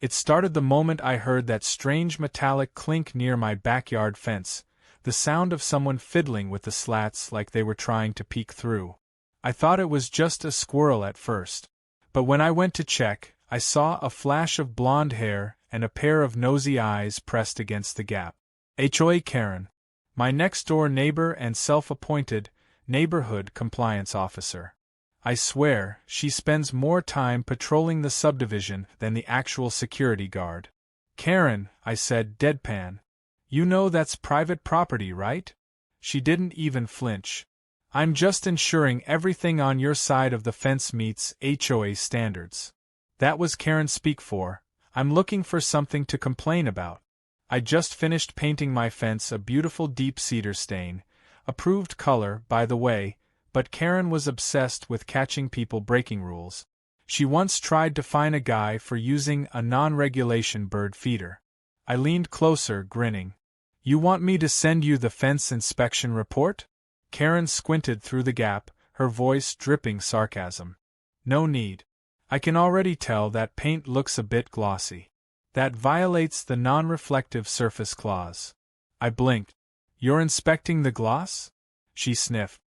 It started the moment I heard that strange metallic clink near my backyard fence, the sound of someone fiddling with the slats like they were trying to peek through. I thought it was just a squirrel at first. But when I went to check, I saw a flash of blonde hair and a pair of nosy eyes pressed against the gap. HOA Karen, my next-door neighbor and self-appointed neighborhood compliance officer. I swear, she spends more time patrolling the subdivision than the actual security guard. Karen, I said deadpan. You know that's private property, right? She didn't even flinch. I'm just ensuring everything on your side of the fence meets HOA standards. That was Karen's speak for. I'm looking for something to complain about. I just finished painting my fence a beautiful deep cedar stain, approved color, by the way, but Karen was obsessed with catching people breaking rules. She once tried to fine a guy for using a non-regulation bird feeder. I leaned closer, grinning. You want me to send you the fence inspection report? Karen squinted through the gap, her voice dripping sarcasm. No need. I can already tell that paint looks a bit glossy. That violates the non-reflective surface clause. I blinked. You're inspecting the gloss? She sniffed.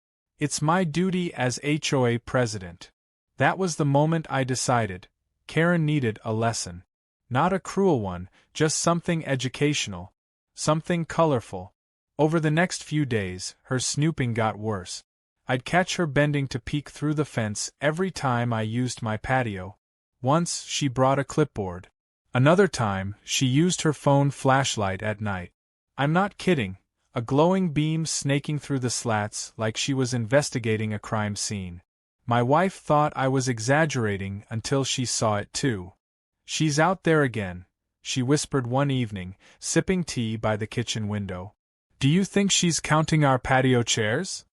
It's my duty as HOA president. That was the moment I decided. Karen needed a lesson. Not a cruel one, just something educational. Something colorful. Over the next few days, her snooping got worse. I'd catch her bending to peek through the fence every time I used my patio. Once, she brought a clipboard. Another time, she used her phone flashlight at night. I'm not kidding. A glowing beam snaking through the slats like she was investigating a crime scene. My wife thought I was exaggerating until she saw it too. She's out there again, she whispered one evening, sipping tea by the kitchen window. Do you think she's counting our patio chairs?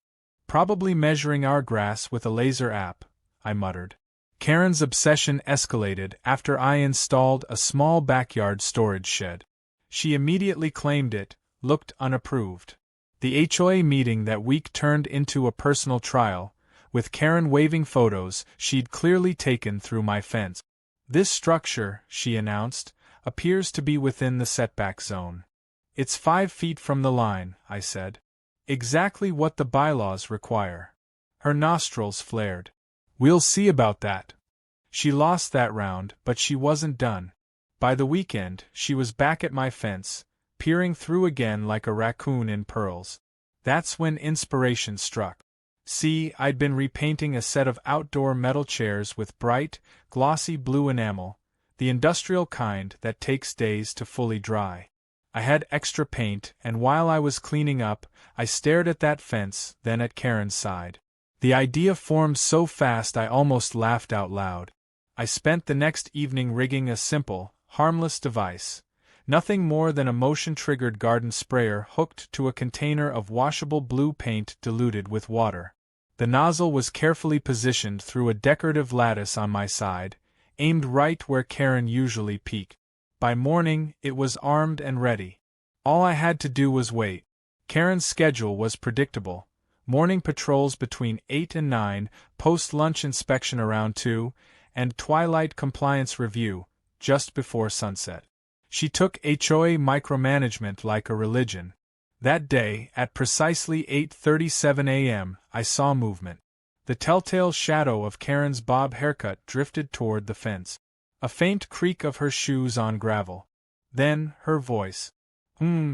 Probably measuring our grass with a laser app, I muttered. Karen's obsession escalated after I installed a small backyard storage shed. She immediately claimed it, looked unapproved. The HOA meeting that week turned into a personal trial, with Karen waving photos she'd clearly taken through my fence. This structure, she announced, appears to be within the setback zone. It's 5 feet from the line, I said. Exactly what the bylaws require. Her nostrils flared. We'll see about that. She lost that round, but she wasn't done. By the weekend, she was back at my fence, peering through again like a raccoon in pearls. That's when inspiration struck. See, I'd been repainting a set of outdoor metal chairs with bright, glossy blue enamel, the industrial kind that takes days to fully dry. I had extra paint, and while I was cleaning up, I stared at that fence, then at Karen's side. The idea formed so fast I almost laughed out loud. I spent the next evening rigging a simple, harmless device. Nothing more than a motion-triggered garden sprayer hooked to a container of washable blue paint diluted with water. The nozzle was carefully positioned through a decorative lattice on my side, aimed right where Karen usually peeked. By morning, it was armed and ready. All I had to do was wait. Karen's schedule was predictable. Morning patrols between 8 and 9, post-lunch inspection around 2, and twilight compliance review, just before sunset. She took HOA micromanagement like a religion. That day, at precisely 8:37 a.m., I saw movement. The telltale shadow of Karen's bob haircut drifted toward the fence. A faint creak of her shoes on gravel. Then, her voice.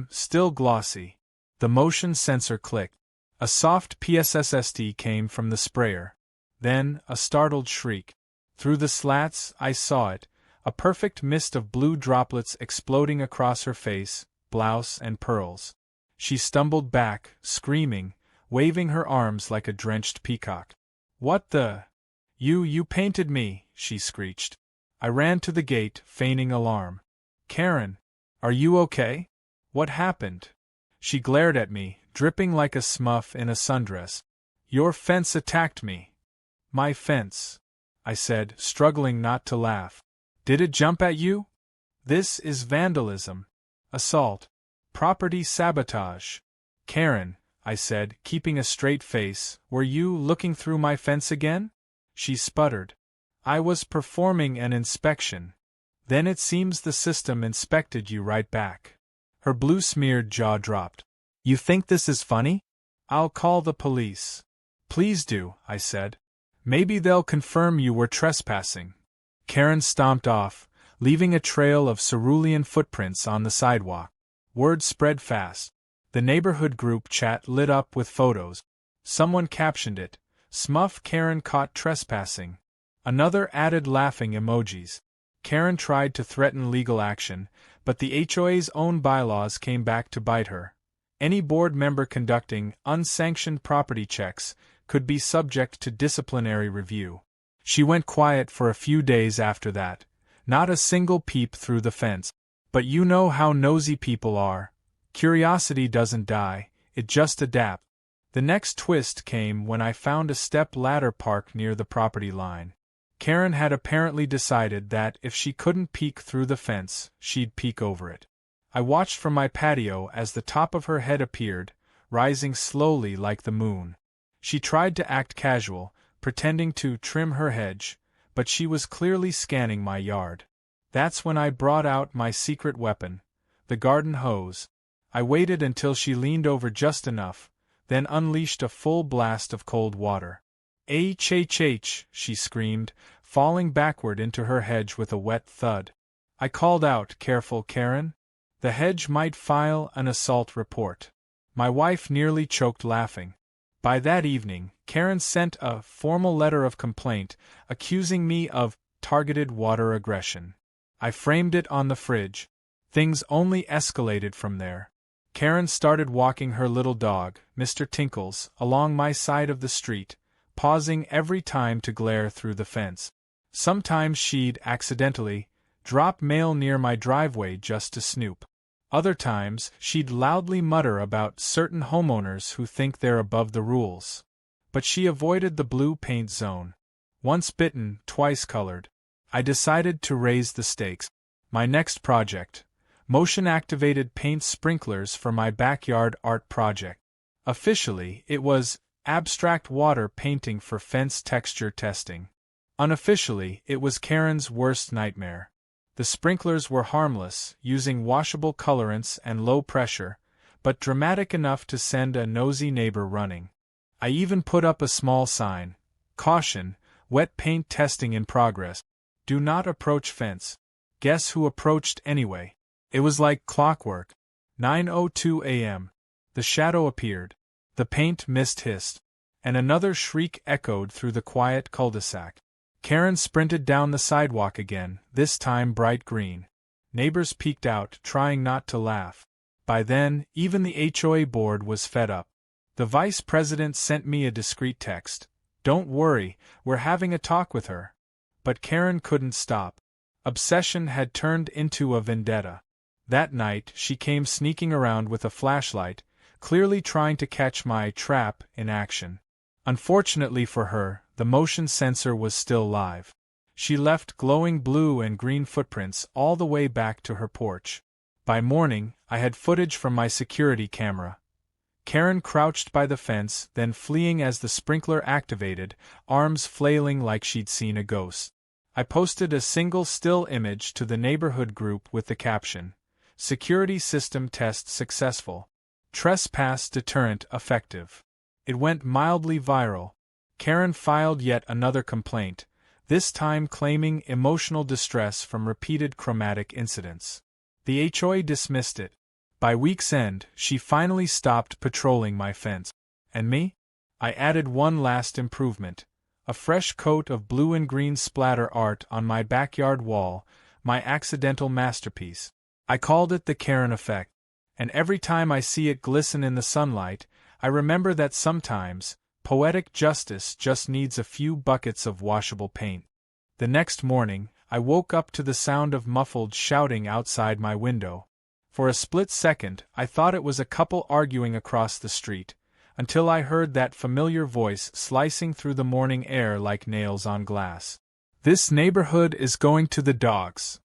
Still glossy. The motion sensor clicked. A soft PSSSD came from the sprayer. Then, a startled shriek. Through the slats, I saw it, a perfect mist of blue droplets exploding across her face, blouse, and pearls. She stumbled back, screaming, waving her arms like a drenched peacock. What the? You painted me, she screeched. I ran to the gate, feigning alarm. Karen, are you okay? What happened? She glared at me, dripping like a smuff in a sundress. Your fence attacked me. My fence, I said, struggling not to laugh. Did it jump at you? This is vandalism. Assault. Property sabotage. Karen, I said, keeping a straight face, were you looking through my fence again? She sputtered. I was performing an inspection. Then it seems the system inspected you right back. Her blue-smeared jaw dropped. You think this is funny? I'll call the police. Please do, I said. Maybe they'll confirm you were trespassing. Karen stomped off, leaving a trail of cerulean footprints on the sidewalk. Word spread fast. The neighborhood group chat lit up with photos. Someone captioned it, "Smuff Karen caught trespassing." Another added laughing emojis. Karen tried to threaten legal action, but the HOA's own bylaws came back to bite her. Any board member conducting unsanctioned property checks could be subject to disciplinary review. She went quiet for a few days after that, not a single peep through the fence. But you know how nosy people are. Curiosity doesn't die, it just adapts. The next twist came when I found a step ladder parked near the property line. Karen had apparently decided that if she couldn't peek through the fence, she'd peek over it. I watched from my patio as the top of her head appeared, rising slowly like the moon. She tried to act casual, pretending to trim her hedge, but she was clearly scanning my yard. That's when I brought out my secret weapon, the garden hose. I waited until she leaned over just enough, then unleashed a full blast of cold water. "H," she screamed, falling backward into her hedge with a wet thud. I called out, "Careful, Karen. The hedge might file an assault report." My wife nearly choked laughing. By that evening, Karen sent a formal letter of complaint accusing me of targeted water aggression. I framed it on the fridge. Things only escalated from there. Karen started walking her little dog, Mr. Tinkles, along my side of the street, pausing every time to glare through the fence. Sometimes she'd, accidentally, drop mail near my driveway just to snoop. Other times, she'd loudly mutter about certain homeowners who think they're above the rules. But she avoided the blue paint zone. Once bitten, twice colored. I decided to raise the stakes. My next project: motion-activated paint sprinklers for my backyard art project. Officially, it was abstract water painting for fence texture testing. Unofficially, it was Karen's worst nightmare. The sprinklers were harmless, using washable colorants and low pressure, but dramatic enough to send a nosy neighbor running. I even put up a small sign: "Caution, wet paint testing in progress. Do not approach fence." Guess who approached anyway? It was like clockwork. 9:02 a.m. The shadow appeared. The paint mist hissed. And another shriek echoed through the quiet cul-de-sac. Karen sprinted down the sidewalk again, this time bright green. Neighbors peeked out, trying not to laugh. By then, even the HOA board was fed up. The vice president sent me a discreet text: "Don't worry, we're having a talk with her." But Karen couldn't stop. Obsession had turned into a vendetta. That night, she came sneaking around with a flashlight, clearly trying to catch my trap in action. Unfortunately for her, the motion sensor was still live. She left glowing blue and green footprints all the way back to her porch. By morning, I had footage from my security camera. Karen crouched by the fence, then fleeing as the sprinkler activated, arms flailing like she'd seen a ghost. I posted a single still image to the neighborhood group with the caption: "Security system test successful. Trespass deterrent effective." It went mildly viral. Karen filed yet another complaint, this time claiming emotional distress from repeated chromatic incidents. The HOA dismissed it. By week's end, she finally stopped patrolling my fence. And me? I added one last improvement: a fresh coat of blue and green splatter art on my backyard wall, my accidental masterpiece. I called it the Karen effect. And every time I see it glisten in the sunlight, I remember that sometimes, poetic justice just needs a few buckets of washable paint. The next morning, I woke up to the sound of muffled shouting outside my window. For a split second, I thought it was a couple arguing across the street, until I heard that familiar voice slicing through the morning air like nails on glass. "This neighborhood is going to the dogs."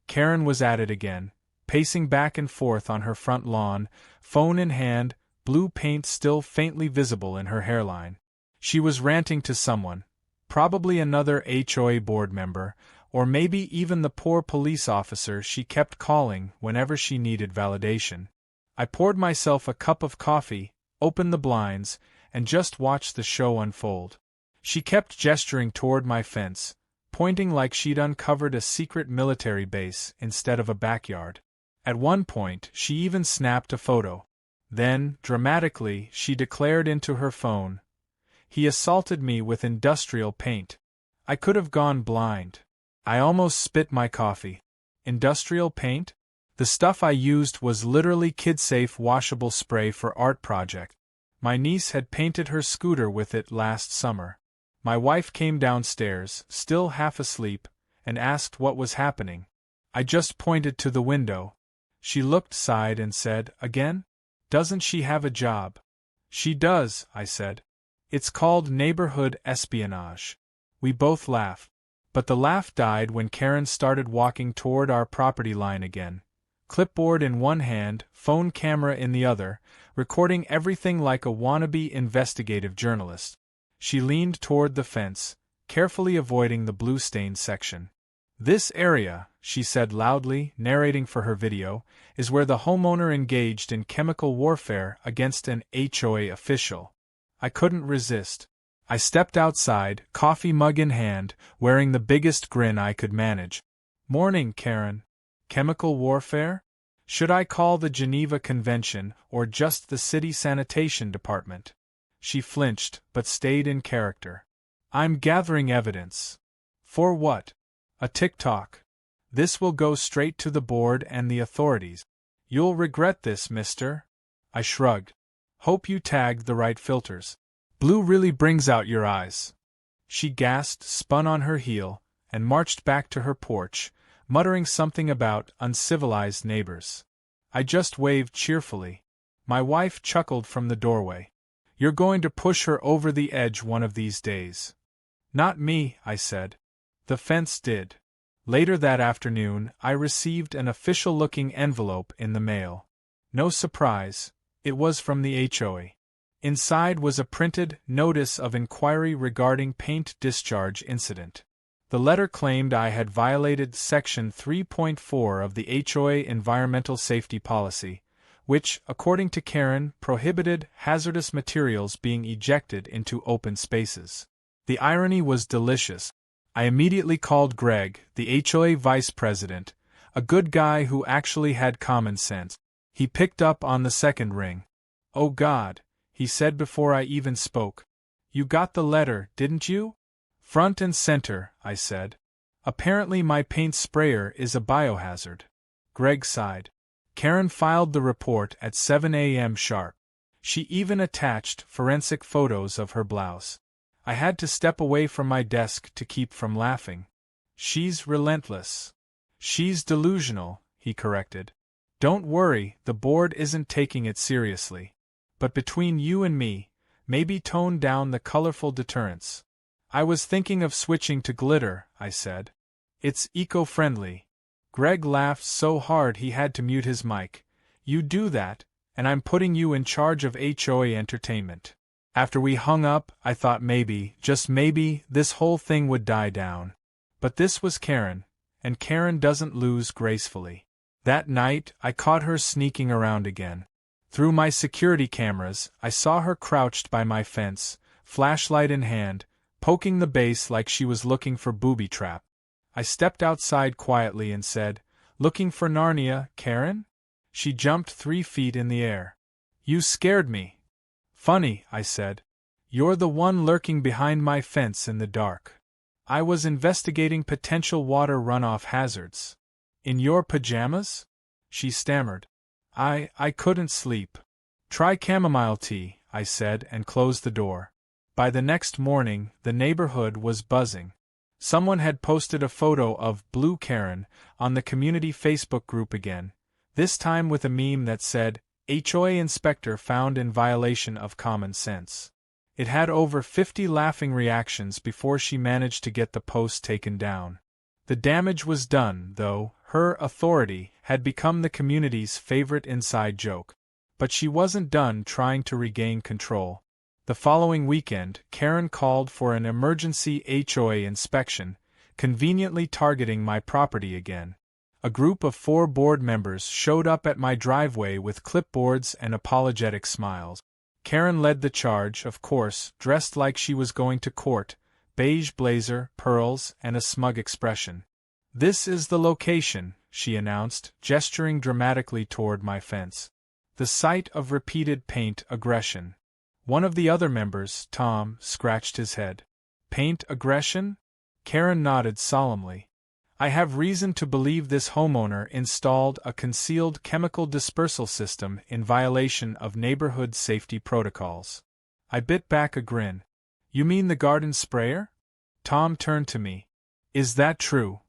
Karen was at it again, pacing back and forth on her front lawn, phone in hand, blue paint still faintly visible in her hairline. She was ranting to someone, probably another HOA board member, Or maybe even the poor police officer she kept calling whenever she needed validation. I poured myself a cup of coffee, opened the blinds, and just watched the show unfold. She kept gesturing toward my fence, pointing like she'd uncovered a secret military base instead of a backyard. At one point, she even snapped a photo. Then, dramatically, she declared into her phone, "He assaulted me with industrial paint." I could have gone blind. I almost spit my coffee. Industrial paint? The stuff I used was literally kid-safe washable spray for art project. My niece had painted her scooter with it last summer. My wife came downstairs, still half asleep, and asked what was happening. I just pointed to the window. She looked, sighed, and said, "Again? Doesn't she have a job?" "She does," I said. "It's called neighborhood espionage." We both laughed. But the laugh died when Karen started walking toward our property line again, clipboard in one hand, phone camera in the other, recording everything like a wannabe investigative journalist. She leaned toward the fence, carefully avoiding the blue-stained section. "This area," she said loudly, narrating for her video, "is where the homeowner engaged in chemical warfare against an HOA official." I couldn't resist. I stepped outside, coffee mug in hand, wearing the biggest grin I could manage. "Morning, Karen. Chemical warfare? Should I call the Geneva Convention or just the city sanitation department?" She flinched, but stayed in character. "I'm gathering evidence." "For what?" "A TikTok. This will go straight to the board and the authorities." "You'll regret this, mister." I shrugged. "Hope you tagged the right filters. Blue really brings out your eyes." She gasped, spun on her heel, and marched back to her porch, muttering something about uncivilized neighbors. I just waved cheerfully. My wife chuckled from the doorway. "You're going to push her over the edge one of these days." "Not me," I said. "The fence did." Later that afternoon, I received an official-looking envelope in the mail. No surprise, it was from the HOA. Inside was a printed notice of inquiry regarding paint discharge incident. The letter claimed I had violated Section 3.4 of the HOA Environmental Safety Policy, which, according to Karen, prohibited hazardous materials being ejected into open spaces. The irony was delicious. I immediately called Greg, the HOA vice president, a good guy who actually had common sense. He picked up on the second ring. "Oh God," he said before I even spoke. "You got the letter, didn't you?" "Front and center," I said. "Apparently my paint sprayer is a biohazard." Greg sighed. Karen filed the report at 7 a.m. sharp. She even attached forensic photos of her blouse. I had to step away from my desk to keep from laughing. "She's relentless." "She's delusional," he corrected. "Don't worry, the board isn't taking it seriously. But between you and me, maybe tone down the colorful deterrents." "I was thinking of switching to glitter," I said. "It's eco-friendly." Greg laughed so hard he had to mute his mic. "You do that, and I'm putting you in charge of HOA entertainment." After we hung up, I thought maybe, just maybe, this whole thing would die down. But this was Karen, and Karen doesn't lose gracefully. That night, I caught her sneaking around again. Through my security cameras, I saw her crouched by my fence, flashlight in hand, poking the base like she was looking for booby trap. I stepped outside quietly and said, "Looking for Narnia, Karen?" She jumped 3 feet in the air. "You scared me." "Funny," I said. "You're the one lurking behind my fence in the dark." "I was investigating potential water runoff hazards." "In your pajamas?" She stammered. I couldn't sleep." "Try chamomile tea," I said, and closed the door. By the next morning, the neighborhood was buzzing. Someone had posted a photo of Blue Karen on the community Facebook group again, this time with a meme that said, "HOA inspector found in violation of common sense." It had over 50 laughing reactions before she managed to get the post taken down. The damage was done, though. Her authority had become the community's favorite inside joke. But she wasn't done trying to regain control. The following weekend, Karen called for an emergency HOA inspection, conveniently targeting my property again. A group of 4 board members showed up at my driveway with clipboards and apologetic smiles. Karen led the charge, of course, dressed like she was going to court, beige blazer, pearls, and a smug expression. "This is the location," she announced, gesturing dramatically toward my fence. The site of repeated paint aggression. One of the other members, Tom, scratched his head. "Paint aggression?" Karen nodded solemnly. "I have reason to believe this homeowner installed a concealed chemical dispersal system in violation of neighborhood safety protocols." I bit back a grin. "You mean the garden sprayer?" Tom turned to me. "Is that true?"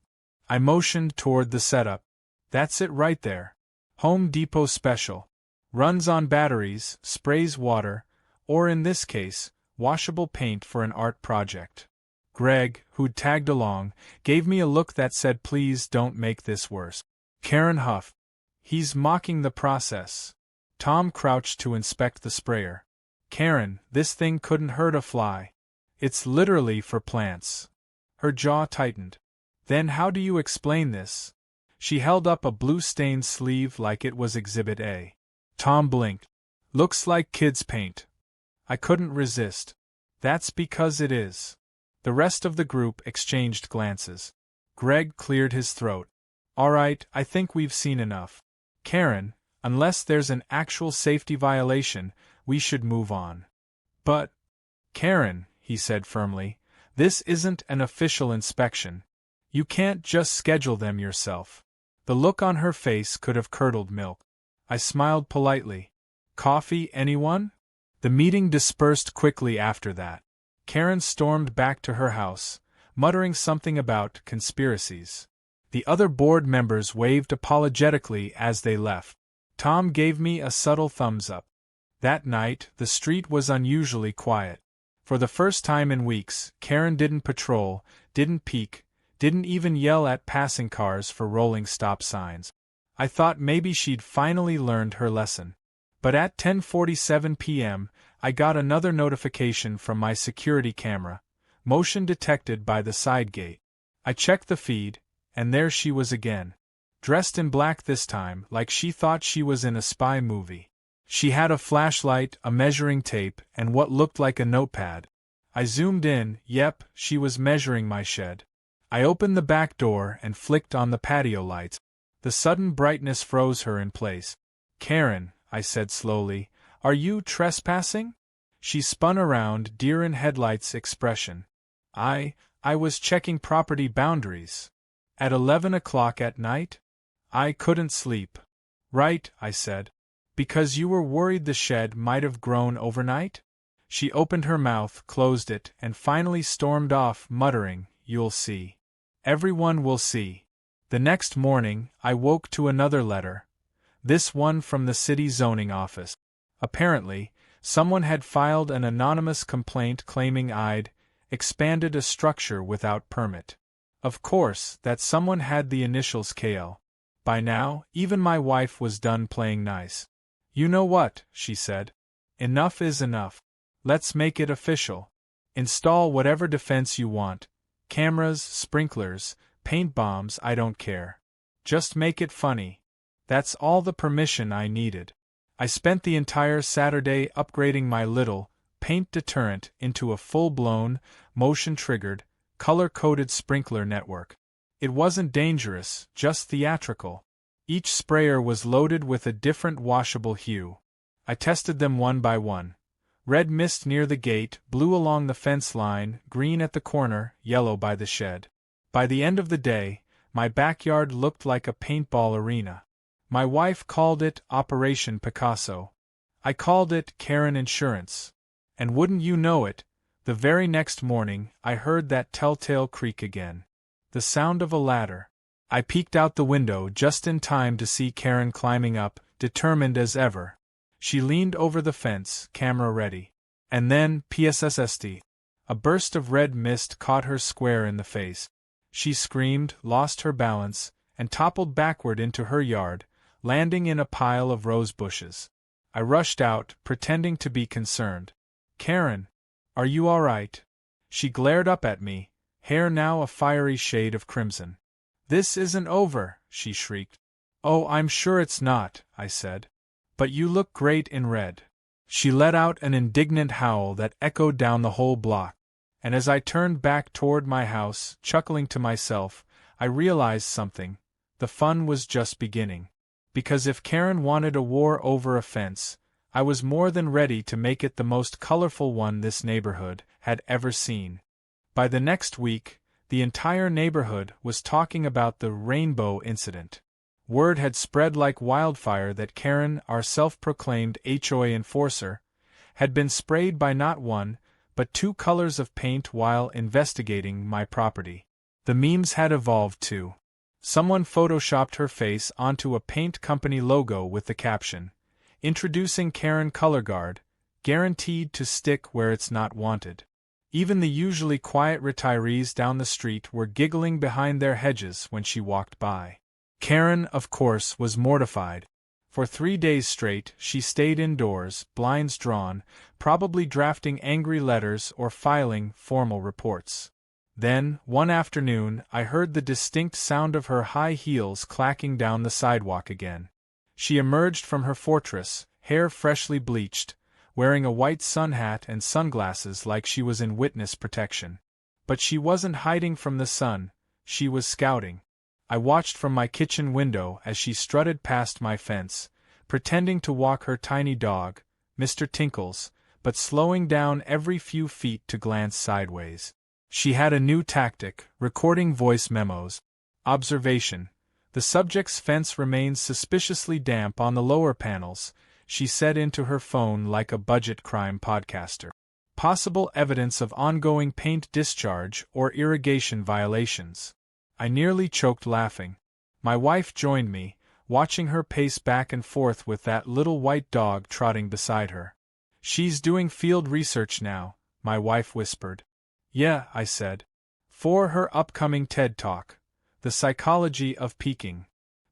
I motioned toward the setup. "That's it right there. Home Depot special. Runs on batteries, sprays water, or in this case, washable paint for an art project." Greg, who'd tagged along, gave me a look that said, "Please don't make this worse." Karen huffed. "He's mocking the process." Tom crouched to inspect the sprayer. "Karen, this thing couldn't hurt a fly. It's literally for plants." Her jaw tightened. "Then how do you explain this?" She held up a blue-stained sleeve like it was Exhibit A. Tom blinked. "Looks like kids' paint." I couldn't resist. "That's because it is." The rest of the group exchanged glances. Greg cleared his throat. "All right, I think we've seen enough. Karen, unless there's an actual safety violation, we should move on." "But, Karen," he said firmly, "this isn't an official inspection. You can't just schedule them yourself." The look on her face could have curdled milk. I smiled politely. "Coffee, anyone?" The meeting dispersed quickly after that. Karen stormed back to her house, muttering something about conspiracies. The other board members waved apologetically as they left. Tom gave me a subtle thumbs up. That night, the street was unusually quiet. For the first time in weeks, Karen didn't patrol, didn't peek, didn't even yell at passing cars for rolling stop signs. I thought maybe she'd finally learned her lesson. But at 10:47 p.m., I got another notification from my security camera, motion detected by the side gate. I checked the feed, and there she was again. Dressed in black this time, like she thought she was in a spy movie. She had a flashlight, a measuring tape, and what looked like a notepad. I zoomed in. Yep, she was measuring my shed. I opened the back door and flicked on the patio lights. The sudden brightness froze her in place. "Karen," I said slowly, "are you trespassing?" She spun around, deer in headlights expression. I was checking property boundaries." "At 11 o'clock at night?" "I couldn't sleep." "Right," I said. "Because you were worried the shed might have grown overnight?" She opened her mouth, closed it, and finally stormed off, muttering, "You'll see. Everyone will see." The next morning, I woke to another letter. This one from the city zoning office. Apparently, someone had filed an anonymous complaint claiming I'd expanded a structure without permit. Of course, that someone had the initials KL. By now, even my wife was done playing nice. "You know what," she said. "Enough is enough. Let's make it official. Install whatever defense you want. Cameras, sprinklers, paint bombs, I don't care. Just make it funny." That's all the permission I needed. I spent the entire Saturday upgrading my little paint deterrent into a full-blown, motion-triggered, color-coded sprinkler network. It wasn't dangerous, just theatrical. Each sprayer was loaded with a different washable hue. I tested them one by one. Red mist near the gate, blue along the fence line, green at the corner, yellow by the shed. By the end of the day, my backyard looked like a paintball arena. My wife called it Operation Picasso. I called it Karen Insurance. And wouldn't you know it, the very next morning, I heard that telltale creak again. The sound of a ladder. I peeked out the window just in time to see Karen climbing up, determined as ever. She leaned over the fence, camera ready. And then, PSSSD. A burst of red mist caught her square in the face. She screamed, lost her balance, and toppled backward into her yard, landing in a pile of rose bushes. I rushed out, pretending to be concerned. "Karen, are you all right?" She glared up at me, hair now a fiery shade of crimson. "This isn't over," she shrieked. "Oh, I'm sure it's not," I said. "But you look great in red." She let out an indignant howl that echoed down the whole block, and as I turned back toward my house, chuckling to myself, I realized something: the fun was just beginning. Because if Karen wanted a war over a fence, I was more than ready to make it the most colorful one this neighborhood had ever seen. By the next week, the entire neighborhood was talking about the rainbow incident. Word had spread like wildfire that Karen, our self-proclaimed HOA enforcer, had been sprayed by not one, but 2 colors of paint while investigating my property. The memes had evolved too. Someone photoshopped her face onto a paint company logo with the caption, "Introducing Karen Color Guard, guaranteed to stick where it's not wanted." Even the usually quiet retirees down the street were giggling behind their hedges when she walked by. Karen, of course, was mortified. For 3 days straight, she stayed indoors, blinds drawn, probably drafting angry letters or filing formal reports. Then, one afternoon, I heard the distinct sound of her high heels clacking down the sidewalk again. She emerged from her fortress, hair freshly bleached, wearing a white sun hat and sunglasses like she was in witness protection. But she wasn't hiding from the sun, she was scouting. I watched from my kitchen window as she strutted past my fence, pretending to walk her tiny dog, Mr. Tinkles, but slowing down every few feet to glance sideways. She had a new tactic, recording voice memos. Observation: the subject's fence remains suspiciously damp on the lower panels, she said into her phone like a budget crime podcaster. Possible evidence of ongoing paint discharge or irrigation violations. I nearly choked laughing. My wife joined me, watching her pace back and forth with that little white dog trotting beside her. "She's doing field research now," my wife whispered. "Yeah," I said. "For her upcoming TED Talk, The Psychology of Peaking."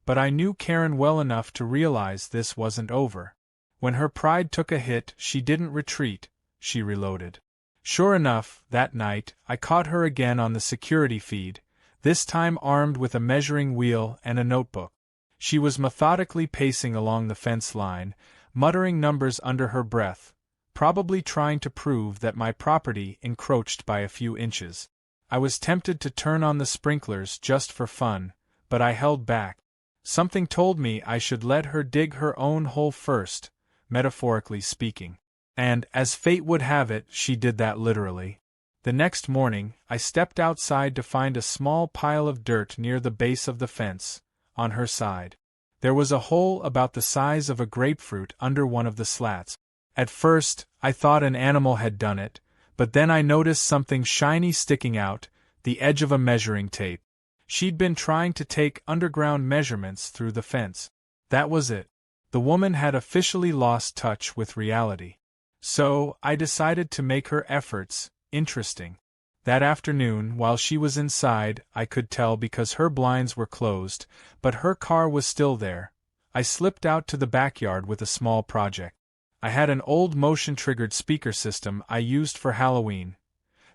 But I knew Karen well enough to realize this wasn't over. When her pride took a hit, she didn't retreat, she reloaded. Sure enough, that night, I caught her again on the security feed, this time armed with a measuring wheel and a notebook. She was methodically pacing along the fence line, muttering numbers under her breath, probably trying to prove that my property encroached by a few inches. I was tempted to turn on the sprinklers just for fun, but I held back. Something told me I should let her dig her own hole first, metaphorically speaking. And, as fate would have it, she did that literally. The next morning, I stepped outside to find a small pile of dirt near the base of the fence, on her side. There was a hole about the size of a grapefruit under one of the slats. At first, I thought an animal had done it, but then I noticed something shiny sticking out, the edge of a measuring tape. She'd been trying to take underground measurements through the fence. That was it. The woman had officially lost touch with reality. So, I decided to make her efforts interesting. That afternoon, while she was inside, I could tell because her blinds were closed, but her car was still there. I slipped out to the backyard with a small project. I had an old motion-triggered speaker system I used for Halloween,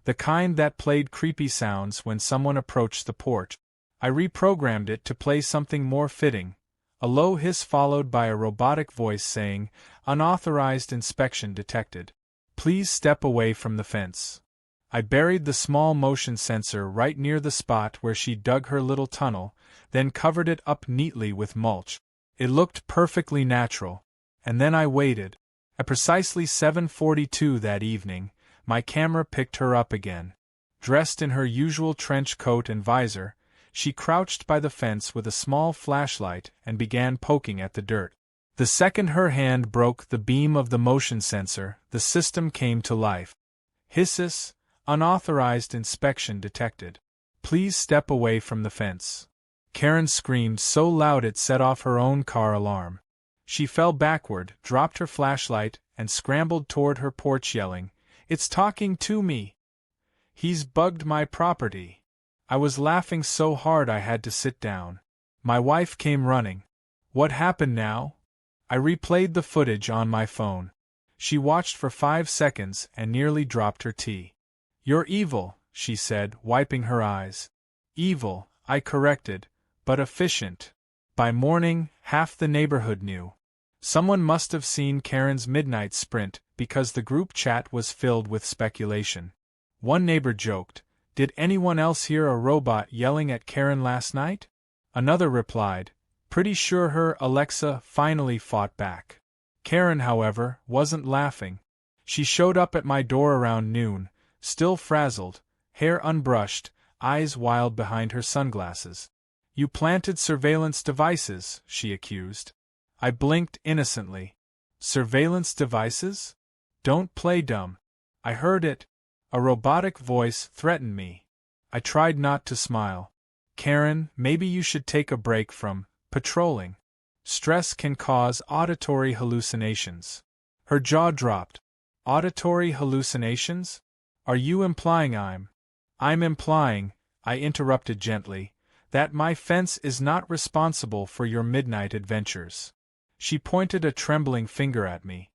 the kind that played creepy sounds when someone approached the porch. I reprogrammed it to play something more fitting, a low hiss followed by a robotic voice saying, "Unauthorized inspection detected. Please step away from the fence." I buried the small motion sensor right near the spot where she dug her little tunnel, then covered it up neatly with mulch. It looked perfectly natural. And then I waited. At precisely 7:42 that evening, my camera picked her up again. Dressed in her usual trench coat and visor, she crouched by the fence with a small flashlight and began poking at the dirt. The second her hand broke the beam of the motion sensor, the system came to life. Hisses, unauthorized inspection detected. Please step away from the fence. Karen screamed so loud it set off her own car alarm. She fell backward, dropped her flashlight, and scrambled toward her porch yelling, "It's talking to me! He's bugged my property!" I was laughing so hard I had to sit down. My wife came running. "What happened now?" I replayed the footage on my phone. She watched for 5 seconds and nearly dropped her tea. "You're evil," she said, wiping her eyes. Evil, I corrected, but efficient. By morning, half the neighborhood knew. Someone must have seen Karen's midnight sprint, because the group chat was filled with speculation. One neighbor joked, "Did anyone else hear a robot yelling at Karen last night?" Another replied, "Pretty sure her Alexa finally fought back." Karen, however, wasn't laughing. She showed up at my door around noon, still frazzled, hair unbrushed, eyes wild behind her sunglasses. "You planted surveillance devices," she accused. I blinked innocently. "Surveillance devices? Don't play dumb." I heard it. A robotic voice threatened me. I tried not to smile. "Karen, maybe you should take a break from patrolling. Stress can cause auditory hallucinations." Her jaw dropped. "Auditory hallucinations? Are you implying I'm implying," I interrupted gently, "that my fence is not responsible for your midnight adventures." She pointed a trembling finger at me.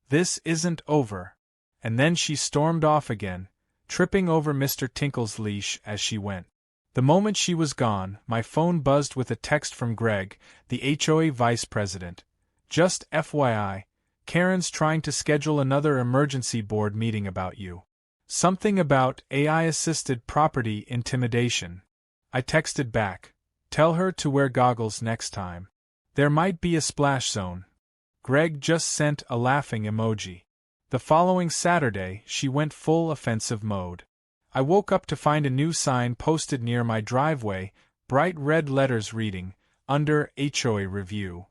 "This isn't over." And then she stormed off again, tripping over Mr. Tinkle's leash as she went. The moment she was gone, my phone buzzed with a text from Greg, the HOA vice president. "Just FYI, Karen's trying to schedule another emergency board meeting about you. Something about AI-assisted property intimidation." I texted back, "Tell her to wear goggles next time. There might be a splash zone." Greg just sent a laughing emoji. The following Saturday, she went full offensive mode. I woke up to find a new sign posted near my driveway, bright red letters reading, "Under HOA Review."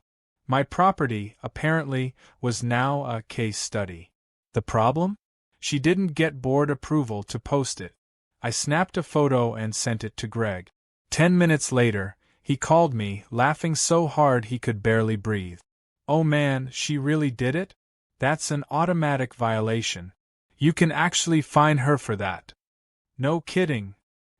My property, apparently, was now a case study. The problem? She didn't get board approval to post it. I snapped a photo and sent it to Greg. 10 minutes later, he called me, laughing so hard he could barely breathe. "Oh man, she really did it? That's an automatic violation. You can actually fine her for that." "No kidding."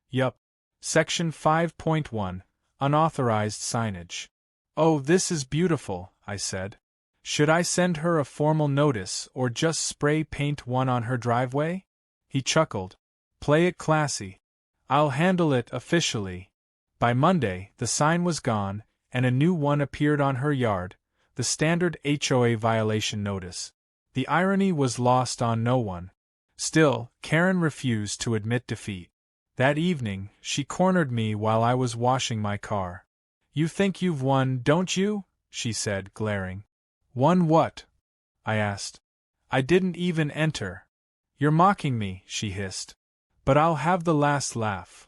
"Yup. Section 5.1, Unauthorized Signage." "Oh, this is beautiful," I said. "Should I send her a formal notice or just spray paint one on her driveway?" He chuckled. "Play it classy. I'll handle it officially." By Monday, the sign was gone, and a new one appeared on her yard, the standard HOA violation notice. The irony was lost on no one. Still, Karen refused to admit defeat. That evening, she cornered me while I was washing my car. "You think you've won, don't you?" she said, glaring. "Won what?" I asked. "I didn't even enter." "You're mocking me," she hissed. "But I'll have the last laugh."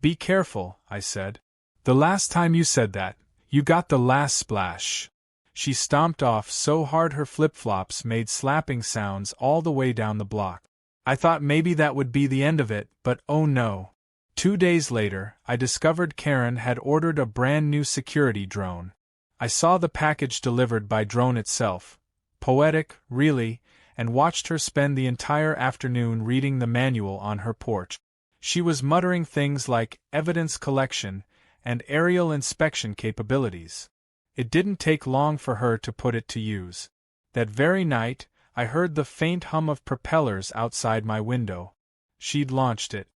"Be careful," I said. "The last time you said that, you got the last splash." She stomped off so hard her flip-flops made slapping sounds all the way down the block. I thought maybe that would be the end of it, but oh no. 2 days later, I discovered Karen had ordered a brand new security drone. I saw the package delivered by drone itself. Poetic, really, and watched her spend the entire afternoon reading the manual on her porch. She was muttering things like evidence collection and aerial inspection capabilities. It didn't take long for her to put it to use. That very night, I heard the faint hum of propellers outside my window. She'd launched it.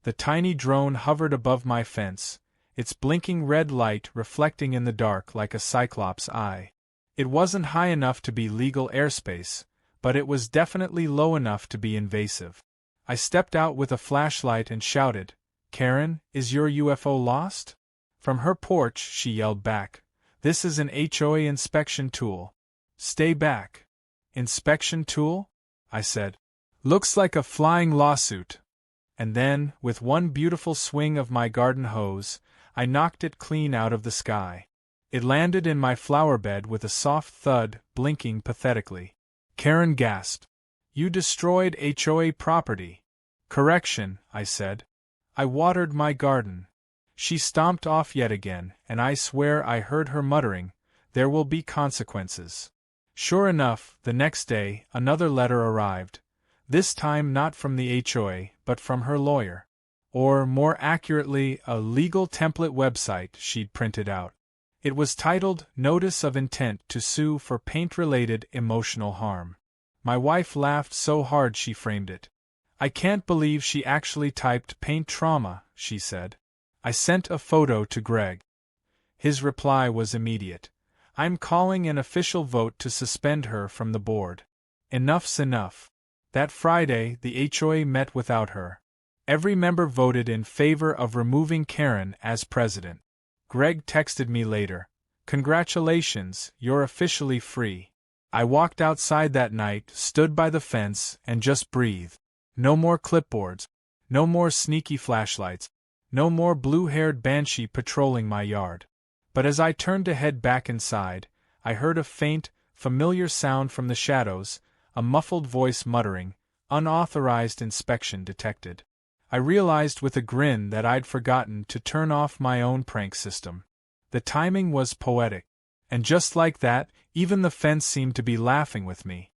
The tiny drone hovered above my fence, its blinking red light reflecting in the dark like a cyclops' eye. It wasn't high enough to be legal airspace, but it was definitely low enough to be invasive. I stepped out with a flashlight and shouted, "Karen, is your UFO lost?" From her porch, she yelled back, "This is an HOA inspection tool. Stay back." "Inspection tool?" I said. "Looks like a flying lawsuit." And then, with one beautiful swing of my garden hose, I knocked it clean out of the sky. It landed in my flower bed with a soft thud, blinking pathetically. Karen gasped. "You destroyed HOA property." "Correction," I said. "I watered my garden." She stomped off yet again, and I swear I heard her muttering, "There will be consequences." Sure enough, the next day, another letter arrived. This time not from the HOA, but from her lawyer. Or, more accurately, a legal template website she'd printed out. It was titled, "Notice of Intent to Sue for Paint-Related Emotional Harm." My wife laughed so hard she framed it. I can't believe she actually typed paint trauma, she said. I sent a photo to Greg. His reply was immediate. I'm calling an official vote to suspend her from the board. Enough's enough. That Friday, the HOA met without her. Every member voted in favor of removing Karen as president. Greg texted me later. Congratulations, you're officially free. I walked outside that night, stood by the fence, and just breathed. No more clipboards. No more sneaky flashlights. No more blue-haired banshee patrolling my yard. But as I turned to head back inside, I heard a faint, familiar sound from the shadows, a muffled voice muttering, "Unauthorized inspection detected." I realized with a grin that I'd forgotten to turn off my own prank system. The timing was poetic. And just like that, even the fence seemed to be laughing with me.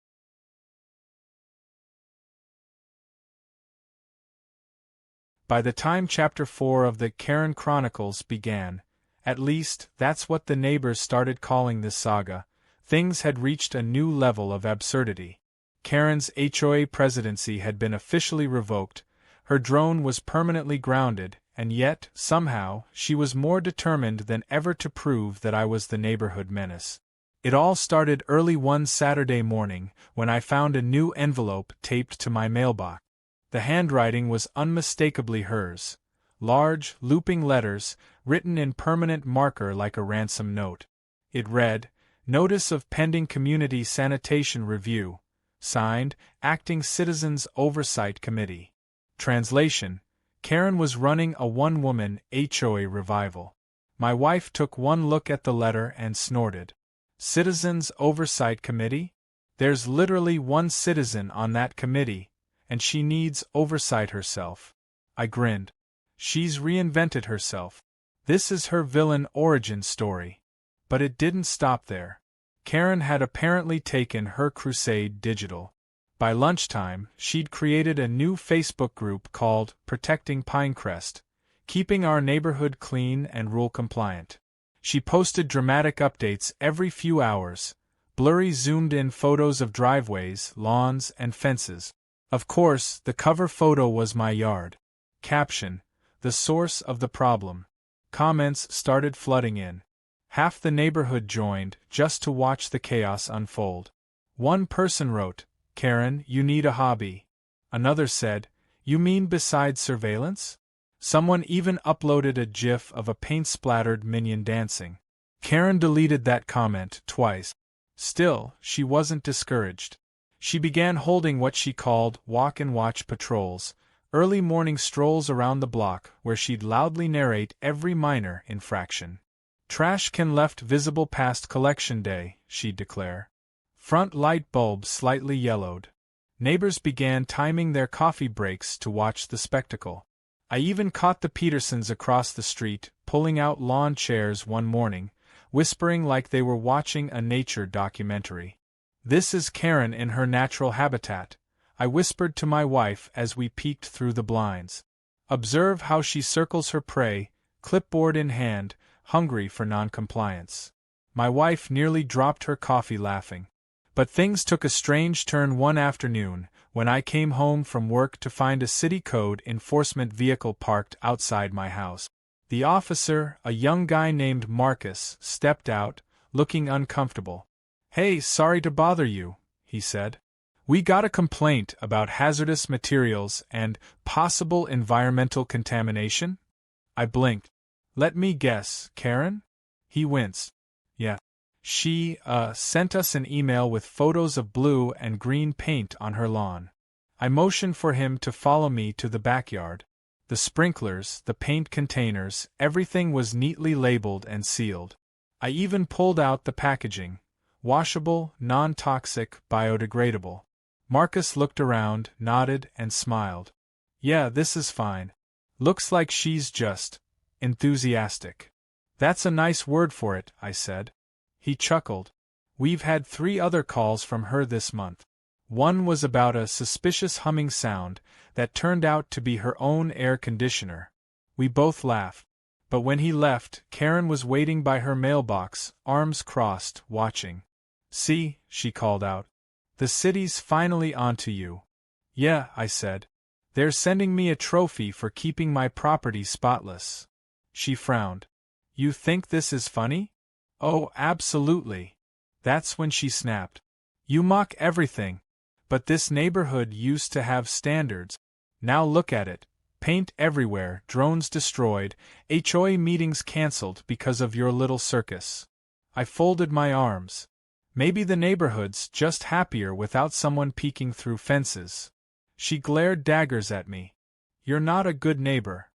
By the time Chapter 4 of the Karen Chronicles began, at least, that's what the neighbors started calling this saga, things had reached a new level of absurdity. Karen's HOA presidency had been officially revoked, her drone was permanently grounded, and yet, somehow, she was more determined than ever to prove that I was the neighborhood menace. It all started early one Saturday morning, when I found a new envelope taped to my mailbox. The handwriting was unmistakably hers. Large, looping letters, written in permanent marker like a ransom note. It read, "Notice of pending community sanitation review. Signed, Acting Citizens Oversight Committee." Translation: Karen was running a one-woman HOA revival. My wife took one look at the letter and snorted. Citizens Oversight Committee? There's literally one citizen on that committee, and she needs oversight herself. I grinned. She's reinvented herself. This is her villain origin story. But it didn't stop there. Karen had apparently taken her crusade digital. By lunchtime, she'd created a new Facebook group called Protecting Pinecrest, keeping our neighborhood clean and rule-compliant. She posted dramatic updates every few hours, blurry zoomed-in photos of driveways, lawns, and fences. Of course, the cover photo was my yard. Caption: "The source of the problem." Comments started flooding in. Half the neighborhood joined, just to watch the chaos unfold. One person wrote, "Karen, you need a hobby." Another said, "You mean besides surveillance?" Someone even uploaded a GIF of a paint-splattered minion dancing. Karen deleted that comment twice. Still, she wasn't discouraged. She began holding what she called walk-and-watch patrols, early morning strolls around the block where she'd loudly narrate every minor infraction. "Trash can left visible past collection day," she'd declare. Front light bulbs slightly yellowed. Neighbors began timing their coffee breaks to watch the spectacle. I even caught the Petersons across the street, pulling out lawn chairs one morning, whispering like they were watching a nature documentary. "This is Karen in her natural habitat," I whispered to my wife as we peeked through the blinds. "Observe how she circles her prey, clipboard in hand, hungry for noncompliance." My wife nearly dropped her coffee laughing. But things took a strange turn one afternoon, when I came home from work to find a city code enforcement vehicle parked outside my house. The officer, a young guy named Marcus, stepped out, looking uncomfortable. "Hey, sorry to bother you," he said. "We got a complaint about hazardous materials and possible environmental contamination?" I blinked. "Let me guess, Karen?" He winced. "Yeah. She, sent us an email with photos of blue and green paint on her lawn." I motioned for him to follow me to the backyard. The sprinklers, the paint containers, everything was neatly labeled and sealed. I even pulled out the packaging. Washable, non-toxic, biodegradable. Marcus looked around, nodded, and smiled. "Yeah, this is fine. Looks like she's just enthusiastic." "That's a nice word for it," I said. He chuckled. "We've had 3 other calls from her this month. One was about a suspicious humming sound that turned out to be her own air conditioner." We both laughed. But when he left, Karen was waiting by her mailbox, arms crossed, watching. "See," she called out. "The city's finally onto you." "Yeah," I said. They're sending me a trophy for keeping my property spotless. She frowned. You think this is funny? Oh, absolutely. That's when she snapped. You mock everything. But this neighborhood used to have standards. Now look at it. Paint everywhere, drones destroyed, HOA meetings cancelled because of your little circus. I folded my arms. Maybe the neighborhood's just happier without someone peeking through fences. She glared daggers at me. You're not a good neighbor.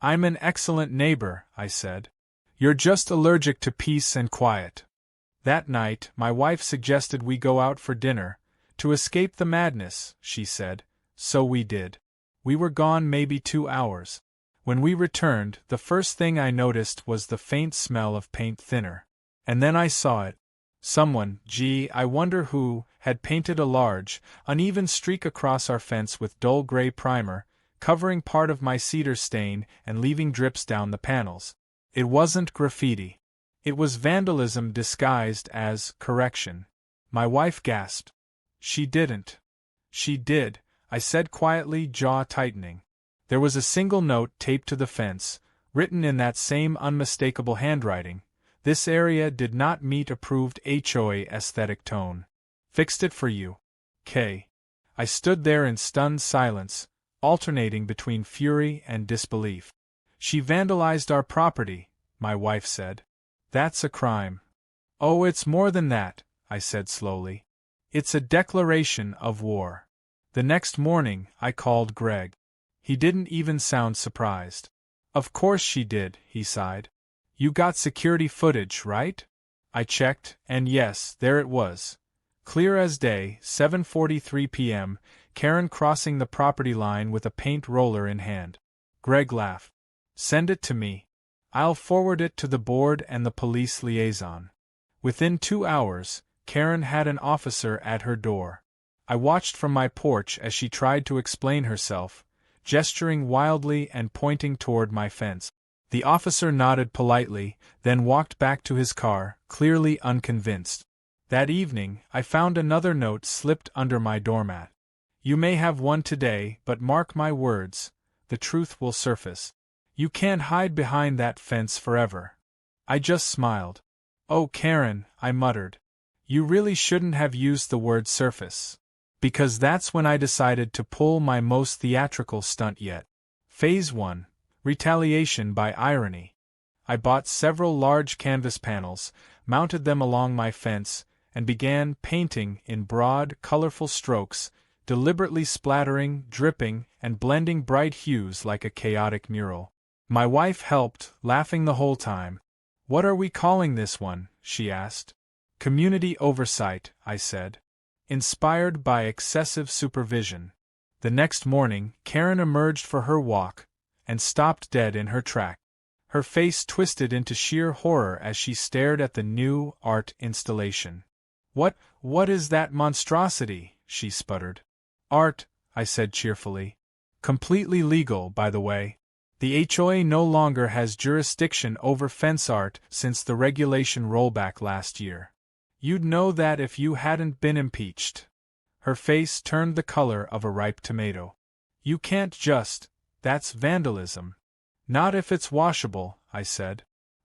I'm an excellent neighbor, I said. You're just allergic to peace and quiet. That night, my wife suggested we go out for dinner, to escape the madness, she said, so we did. We were gone maybe 2 hours. When we returned, the first thing I noticed was the faint smell of paint thinner. And then I saw it. Someone, I wonder who, had painted a large, uneven streak across our fence with dull gray primer, covering part of my cedar stain and leaving drips down the panels. It wasn't graffiti. It was vandalism disguised as correction. My wife gasped. She didn't. She did, I said quietly, jaw tightening. There was a single note taped to the fence, written in that same unmistakable handwriting. This area did not meet approved HOA aesthetic tone. Fixed it for you. K. I stood there in stunned silence, alternating between fury and disbelief. She vandalized our property, my wife said. That's a crime. Oh, it's more than that, I said slowly. It's a declaration of war. The next morning, I called Greg. He didn't even sound surprised. Of course she did, he sighed. You got security footage, right? I checked, and yes, there it was. Clear as day, 7:43 p.m., Karen crossing the property line with a paint roller in hand. Greg laughed. Send it to me. I'll forward it to the board and the police liaison. Within 2 hours, Karen had an officer at her door. I watched from my porch as she tried to explain herself, gesturing wildly and pointing toward my fence. The officer nodded politely, then walked back to his car, clearly unconvinced. That evening, I found another note slipped under my doormat. You may have won today, but mark my words, the truth will surface. You can't hide behind that fence forever. I just smiled. Oh, Karen, I muttered. You really shouldn't have used the word surface. Because that's when I decided to pull my most theatrical stunt yet. Phase 1. Retaliation by irony. I bought several large canvas panels, mounted them along my fence, and began painting in broad, colorful strokes, deliberately splattering, dripping, and blending bright hues like a chaotic mural. My wife helped, laughing the whole time. What are we calling this one? She asked. Community oversight, I said. Inspired by excessive supervision. The next morning, Karen emerged for her walk, and stopped dead in her track. Her face twisted into sheer horror as she stared at the new art installation. What is that monstrosity? She sputtered. Art, I said cheerfully. Completely legal, by the way. The HOA no longer has jurisdiction over fence art since the regulation rollback last year. You'd know that if you hadn't been impeached. Her face turned the color of a ripe tomato. You can't just. That's vandalism. Not if it's washable, I said.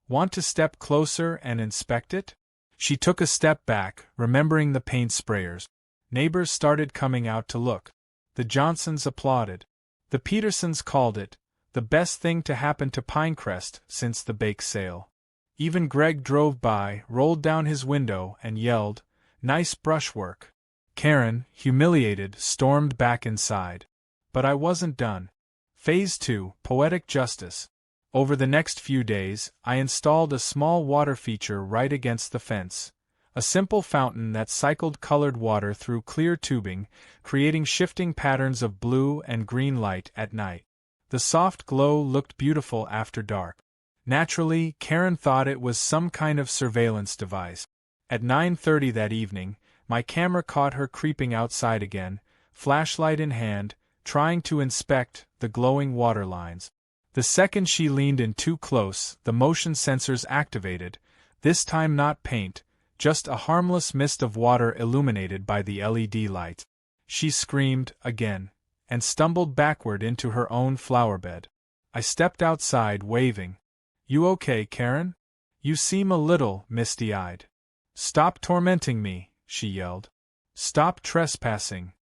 Want to step closer and inspect it? She took a step back, remembering the paint sprayers. Neighbors started coming out to look. The Johnsons applauded. The Petersons called it the best thing to happen to Pinecrest since the bake sale. Even Greg drove by, rolled down his window, and yelled, "Nice brushwork." Karen, humiliated, stormed back inside. But I wasn't done. Phase 2, Poetic Justice. Over the next few days, I installed a small water feature right against the fence. A simple fountain that cycled colored water through clear tubing, creating shifting patterns of blue and green light at night. The soft glow looked beautiful after dark. Naturally, Karen thought it was some kind of surveillance device. At 9:30 that evening, my camera caught her creeping outside again, flashlight in hand, trying to inspect the glowing water lines. The second she leaned in too close, the motion sensors activated, this time not paint, just a harmless mist of water illuminated by the LED light. She screamed again, and stumbled backward into her own flower bed. I stepped outside, waving. "You okay, Karen? You seem a little misty-eyed." "Stop tormenting me," she yelled. "Stop trespassing,"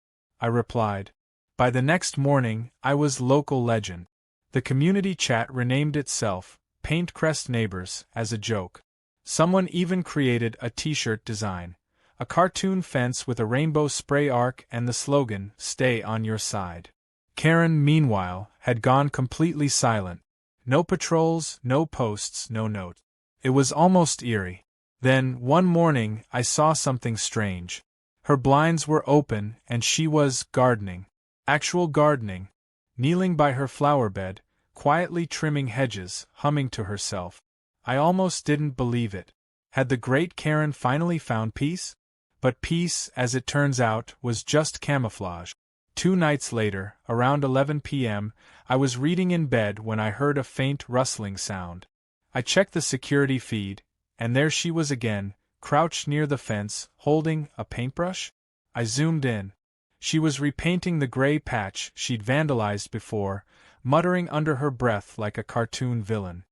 I replied. By the next morning, I was local legend. The community chat renamed itself Paintcrest Neighbors as a joke. Someone even created a t-shirt design, a cartoon fence with a rainbow spray arc and the slogan, "Stay on your side." Karen, meanwhile, had gone completely silent. No patrols, no posts, no note. It was almost eerie. Then, one morning, I saw something strange. Her blinds were open and she was gardening. Actual gardening. Kneeling by her flower bed, quietly trimming hedges, humming to herself. I almost didn't believe it. Had the great Karen finally found peace? But peace, as it turns out, was just camouflage. 2 nights later, around 11 p.m., I was reading in bed when I heard a faint rustling sound. I checked the security feed, and there she was again, crouched near the fence, holding a paintbrush. I zoomed in. She was repainting the gray patch she'd vandalized before, muttering under her breath like a cartoon villain.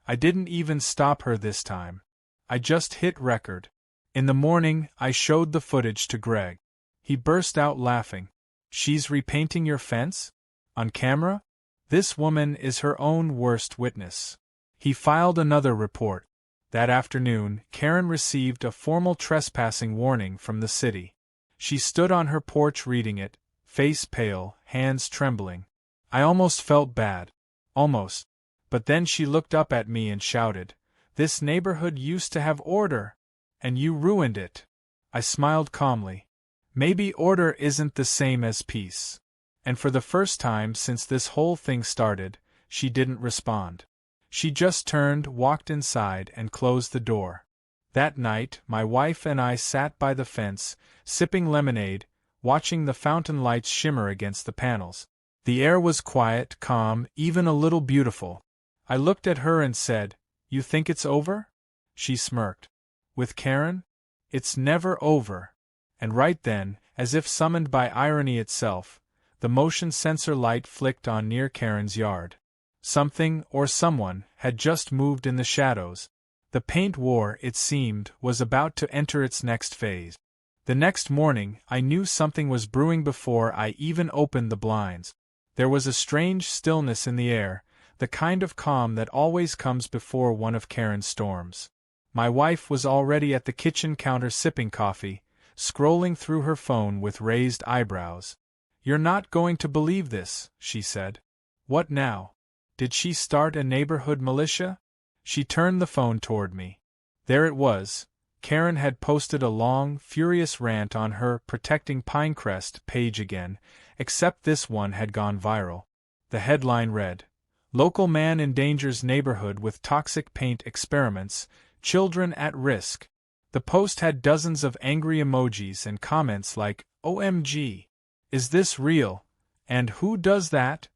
I didn't even stop her this time. I just hit record. In the morning, I showed the footage to Greg. He burst out laughing. "She's repainting your fence? On camera? This woman is her own worst witness." He filed another report. That afternoon, Karen received a formal trespassing warning from the city. She stood on her porch reading it, face pale, hands trembling. I almost felt bad. Almost. But then she looked up at me and shouted, "This neighborhood used to have order, and you ruined it." I smiled calmly. Maybe order isn't the same as peace. And for the first time since this whole thing started, she didn't respond. She just turned, walked inside, and closed the door. That night, my wife and I sat by the fence, sipping lemonade, watching the fountain lights shimmer against the panels. The air was quiet, calm, even a little beautiful. I looked at her and said, "You think it's over?" She smirked. "With Karen? It's never over." And right then, as if summoned by irony itself, the motion sensor light flicked on near Karen's yard. Something, or someone, had just moved in the shadows. The paint war, it seemed, was about to enter its next phase. The next morning, I knew something was brewing before I even opened the blinds. There was a strange stillness in the air, the kind of calm that always comes before one of Karen's storms. My wife was already at the kitchen counter sipping coffee, scrolling through her phone with raised eyebrows. "You're not going to believe this," she said. "What now? Did she start a neighborhood militia?" She turned the phone toward me. There it was. Karen had posted a long, furious rant on her Protecting Pinecrest page again, except this one had gone viral. The headline read, "Local man endangers neighborhood with toxic paint experiments, children at risk." The post had dozens of angry emojis and comments like, "OMG! Is this real? And who does that?"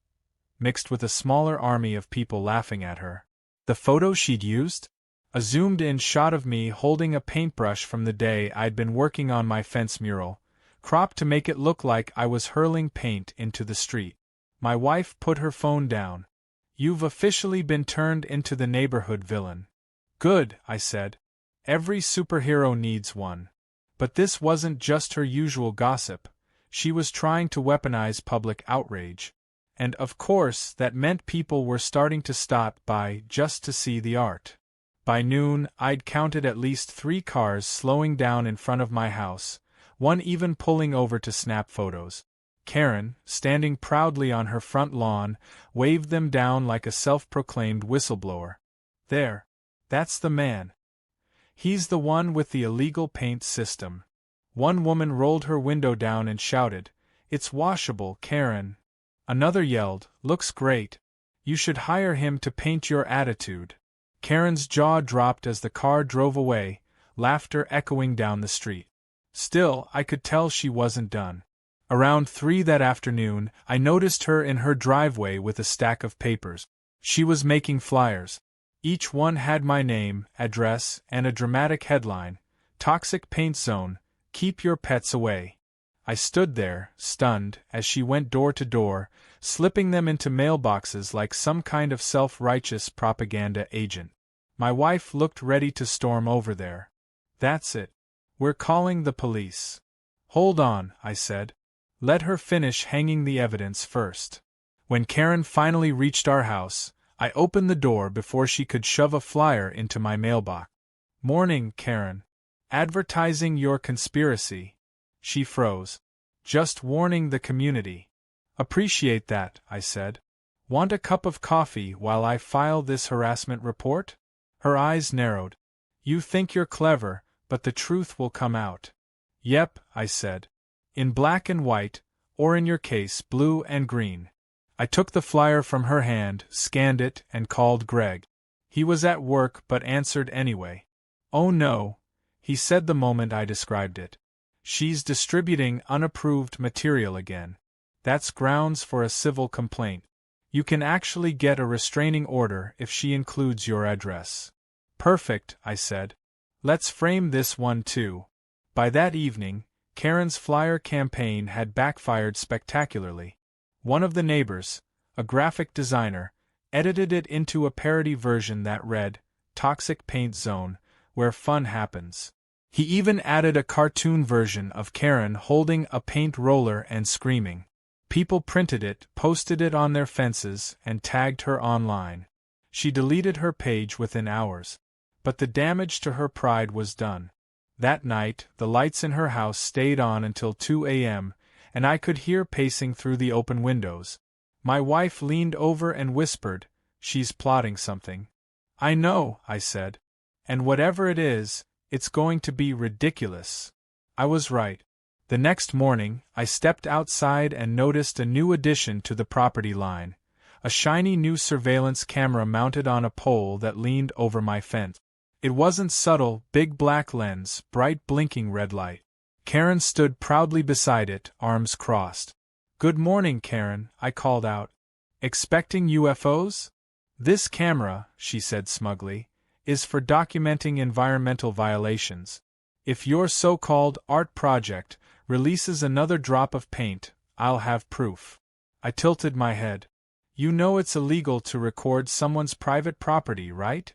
mixed with a smaller army of people laughing at her. The photo she'd used? A zoomed-in shot of me holding a paintbrush from the day I'd been working on my fence mural, cropped to make it look like I was hurling paint into the street. My wife put her phone down. "You've officially been turned into the neighborhood villain." "Good," I said. "Every superhero needs one." But this wasn't just her usual gossip. She was trying to weaponize public outrage. And of course, that meant people were starting to stop by just to see the art. By noon, I'd counted at least 3 cars slowing down in front of my house, one even pulling over to snap photos. Karen, standing proudly on her front lawn, waved them down like a self-proclaimed whistleblower. "There. That's the man. He's the one with the illegal paint system." One woman rolled her window down and shouted, "It's washable, Karen." Another yelled, "Looks great. You should hire him to paint your attitude." Karen's jaw dropped as the car drove away, laughter echoing down the street. Still, I could tell she wasn't done. Around 3 that afternoon, I noticed her in her driveway with a stack of papers. She was making flyers. Each one had my name, address, and a dramatic headline, "Toxic Paint Zone, Keep Your Pets Away." I stood there, stunned, as she went door to door, slipping them into mailboxes like some kind of self-righteous propaganda agent. My wife looked ready to storm over there. "That's it. We're calling the police." "Hold on," I said. "Let her finish hanging the evidence first." When Karen finally reached our house, I opened the door before she could shove a flyer into my mailbox. "Morning, Karen. Advertising your conspiracy." She froze. "Just warning the community." "Appreciate that," I said. "Want a cup of coffee while I file this harassment report?" Her eyes narrowed. "You think you're clever, but the truth will come out." "Yep," I said. "In black and white, or in your case, blue and green." I took the flyer from her hand, scanned it, and called Greg. He was at work but answered anyway. "Oh no," he said the moment I described it. "She's distributing unapproved material again. That's grounds for a civil complaint. You can actually get a restraining order if she includes your address." "Perfect," I said. "Let's frame this one too." By that evening, Karen's flyer campaign had backfired spectacularly. One of the neighbors, a graphic designer, edited it into a parody version that read, "Toxic Paint Zone, where fun happens." He even added a cartoon version of Karen holding a paint roller and screaming. People printed it, posted it on their fences, and tagged her online. She deleted her page within hours. But the damage to her pride was done. That night, the lights in her house stayed on until 2 a.m., and I could hear pacing through the open windows. My wife leaned over and whispered, "She's plotting something." "I know," I said. "And whatever it is, it's going to be ridiculous." I was right. The next morning, I stepped outside and noticed a new addition to the property line, a shiny new surveillance camera mounted on a pole that leaned over my fence. It wasn't subtle, big black lens, bright blinking red light. Karen stood proudly beside it, arms crossed. "Good morning, Karen," I called out. "Expecting UFOs?" "This camera," she said smugly, "is for documenting environmental violations. If your so-called art project releases another drop of paint, I'll have proof." I tilted my head. "You know it's illegal to record someone's private property, right?"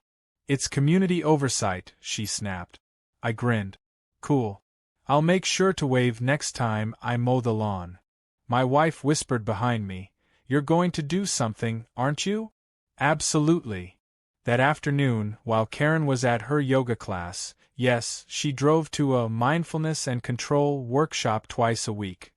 "It's community oversight," she snapped. I grinned. "Cool. I'll make sure to wave next time I mow the lawn." My wife whispered behind me, "You're going to do something, aren't you?" "Absolutely." That afternoon, while Karen was at her yoga class, yes, she drove to a mindfulness and control workshop twice a week.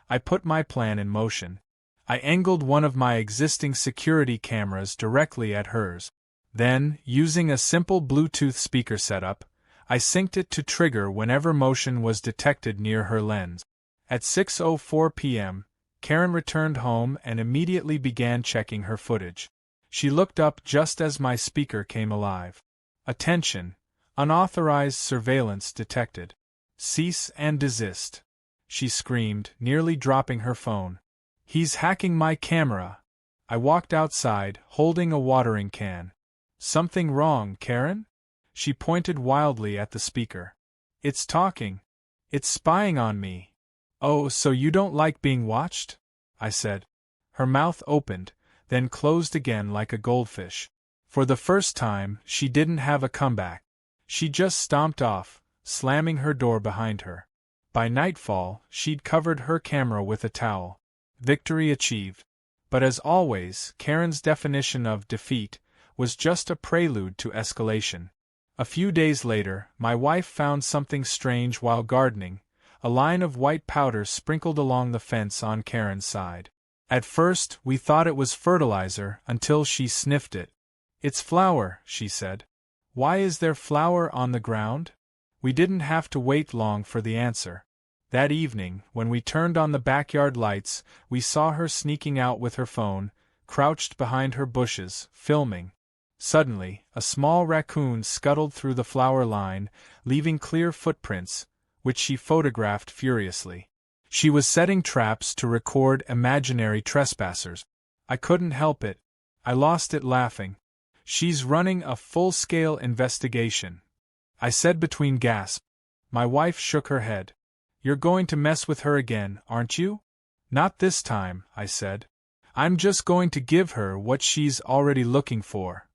I put my plan in motion. I angled one of my existing security cameras directly at hers. Then, using a simple Bluetooth speaker setup, I synced it to trigger whenever motion was detected near her lens. At 6:04 p.m., Karen returned home and immediately began checking her footage. She looked up just as my speaker came alive. "Attention! Unauthorized surveillance detected. Cease and desist," she screamed, nearly dropping her phone. "He's hacking my camera." I walked outside, holding a watering can. "Something wrong, Karen?" She pointed wildly at the speaker. "It's talking. It's spying on me." "Oh, so you don't like being watched?" I said. Her mouth opened, then closed again like a goldfish. For the first time, she didn't have a comeback. She just stomped off, slamming her door behind her. By nightfall, she'd covered her camera with a towel. Victory achieved. But as always, Karen's definition of defeat was just a prelude to escalation. A few days later, my wife found something strange while gardening, a line of white powder sprinkled along the fence on Karen's side. At first, we thought it was fertilizer until she sniffed it. "It's flour," she said. "Why is there flour on the ground?" We didn't have to wait long for the answer. That evening, when we turned on the backyard lights, we saw her sneaking out with her phone, crouched behind her bushes, filming. Suddenly, a small raccoon scuttled through the flower line, leaving clear footprints, which she photographed furiously. She was setting traps to record imaginary trespassers. I couldn't help it. I lost it laughing. "She's running a full-scale investigation," I said between gasps. My wife shook her head. You're going to mess with her again, aren't you? Not this time, I said. I'm just going to give her what she's already looking for.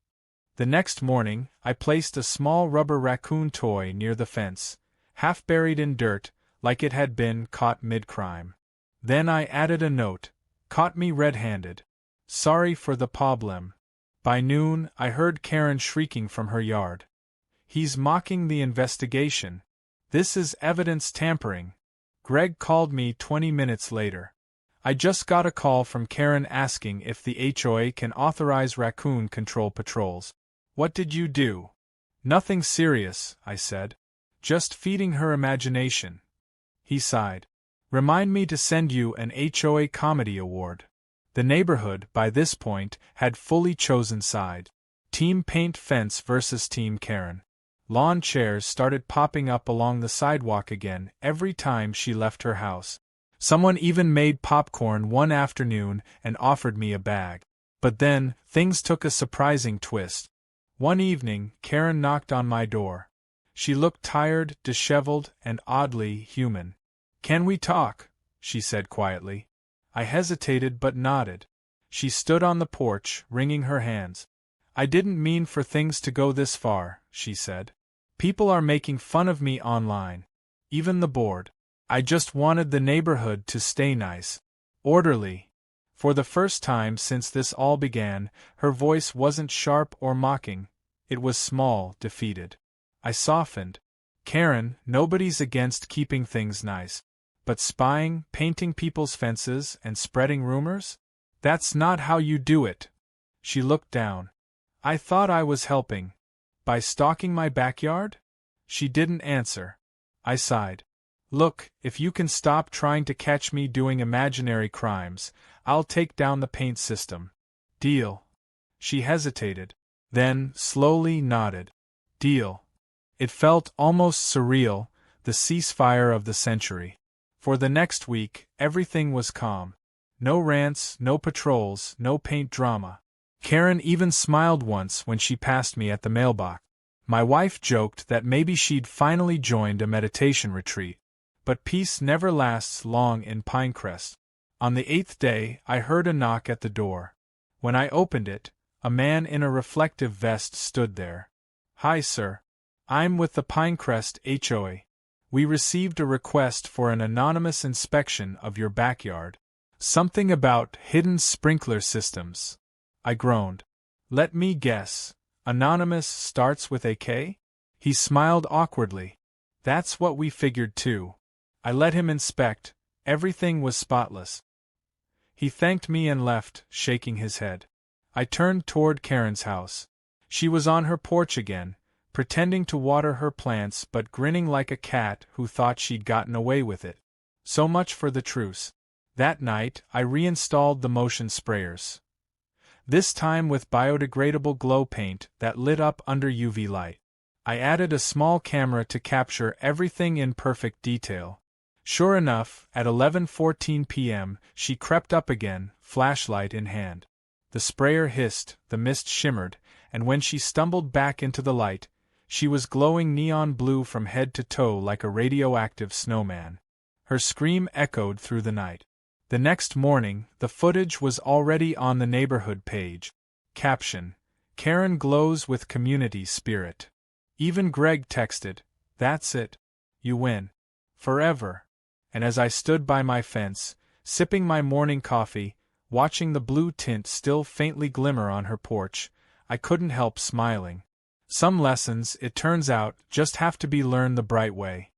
The next morning, I placed a small rubber raccoon toy near the fence, half buried in dirt, like it had been caught mid-crime. Then I added a note, "Caught me red-handed. Sorry for the problem." By noon, I heard Karen shrieking from her yard. "He's mocking the investigation. This is evidence tampering." Greg called me 20 minutes later. I just got a call from Karen asking if the HOA can authorize raccoon control patrols. What did you do? Nothing serious, I said. Just feeding her imagination. He sighed. Remind me to send you an HOA comedy award. The neighborhood, by this point, had fully chosen side. Team Paint Fence versus Team Karen. Lawn chairs started popping up along the sidewalk again every time she left her house. Someone even made popcorn one afternoon and offered me a bag. But then, things took a surprising twist. One evening, Karen knocked on my door. She looked tired, disheveled, and oddly human. "Can we talk?" she said quietly. I hesitated but nodded. She stood on the porch, wringing her hands. "I didn't mean for things to go this far," she said. "People are making fun of me online. Even the board. I just wanted the neighborhood to stay nice. Orderly." For the first time since this all began, her voice wasn't sharp or mocking. It was small, defeated. I softened. "Karen, nobody's against keeping things nice. But spying, painting people's fences, and spreading rumors? That's not how you do it." She looked down. "I thought I was helping. By stalking my backyard?" She didn't answer. I sighed. "Look, if you can stop trying to catch me doing imaginary crimes, I'll take down the paint system. Deal?" She hesitated, then slowly nodded. Deal. It felt almost surreal, the ceasefire of the century. For the next week, everything was calm. No rants, no patrols, no paint drama. Karen even smiled once when she passed me at the mailbox. My wife joked that maybe she'd finally joined a meditation retreat. But peace never lasts long in Pinecrest. On the 8th day, I heard a knock at the door. When I opened it, a man in a reflective vest stood there. "Hi, sir. I'm with the Pinecrest HOA. We received a request for an anonymous inspection of your backyard. Something about hidden sprinkler systems." I groaned. "Let me guess. Anonymous starts with a K?" He smiled awkwardly. "That's what we figured too." I let him inspect. Everything was spotless. He thanked me and left, shaking his head. I turned toward Karen's house. She was on her porch again, pretending to water her plants but grinning like a cat who thought she'd gotten away with it. So much for the truce. That night, I reinstalled the motion sprayers. This time with biodegradable glow paint that lit up under UV light. I added a small camera to capture everything in perfect detail. Sure enough, at 11:14 p.m., she crept up again, flashlight in hand. The sprayer hissed, the mist shimmered, and when she stumbled back into the light, she was glowing neon blue from head to toe like a radioactive snowman. Her scream echoed through the night. The next morning, the footage was already on the neighborhood page. Caption: Karen glows with community spirit. Even Greg texted, "That's it. You win. Forever." And as I stood by my fence, sipping my morning coffee, watching the blue tint still faintly glimmer on her porch, I couldn't help smiling. Some lessons, it turns out, just have to be learned the bright way.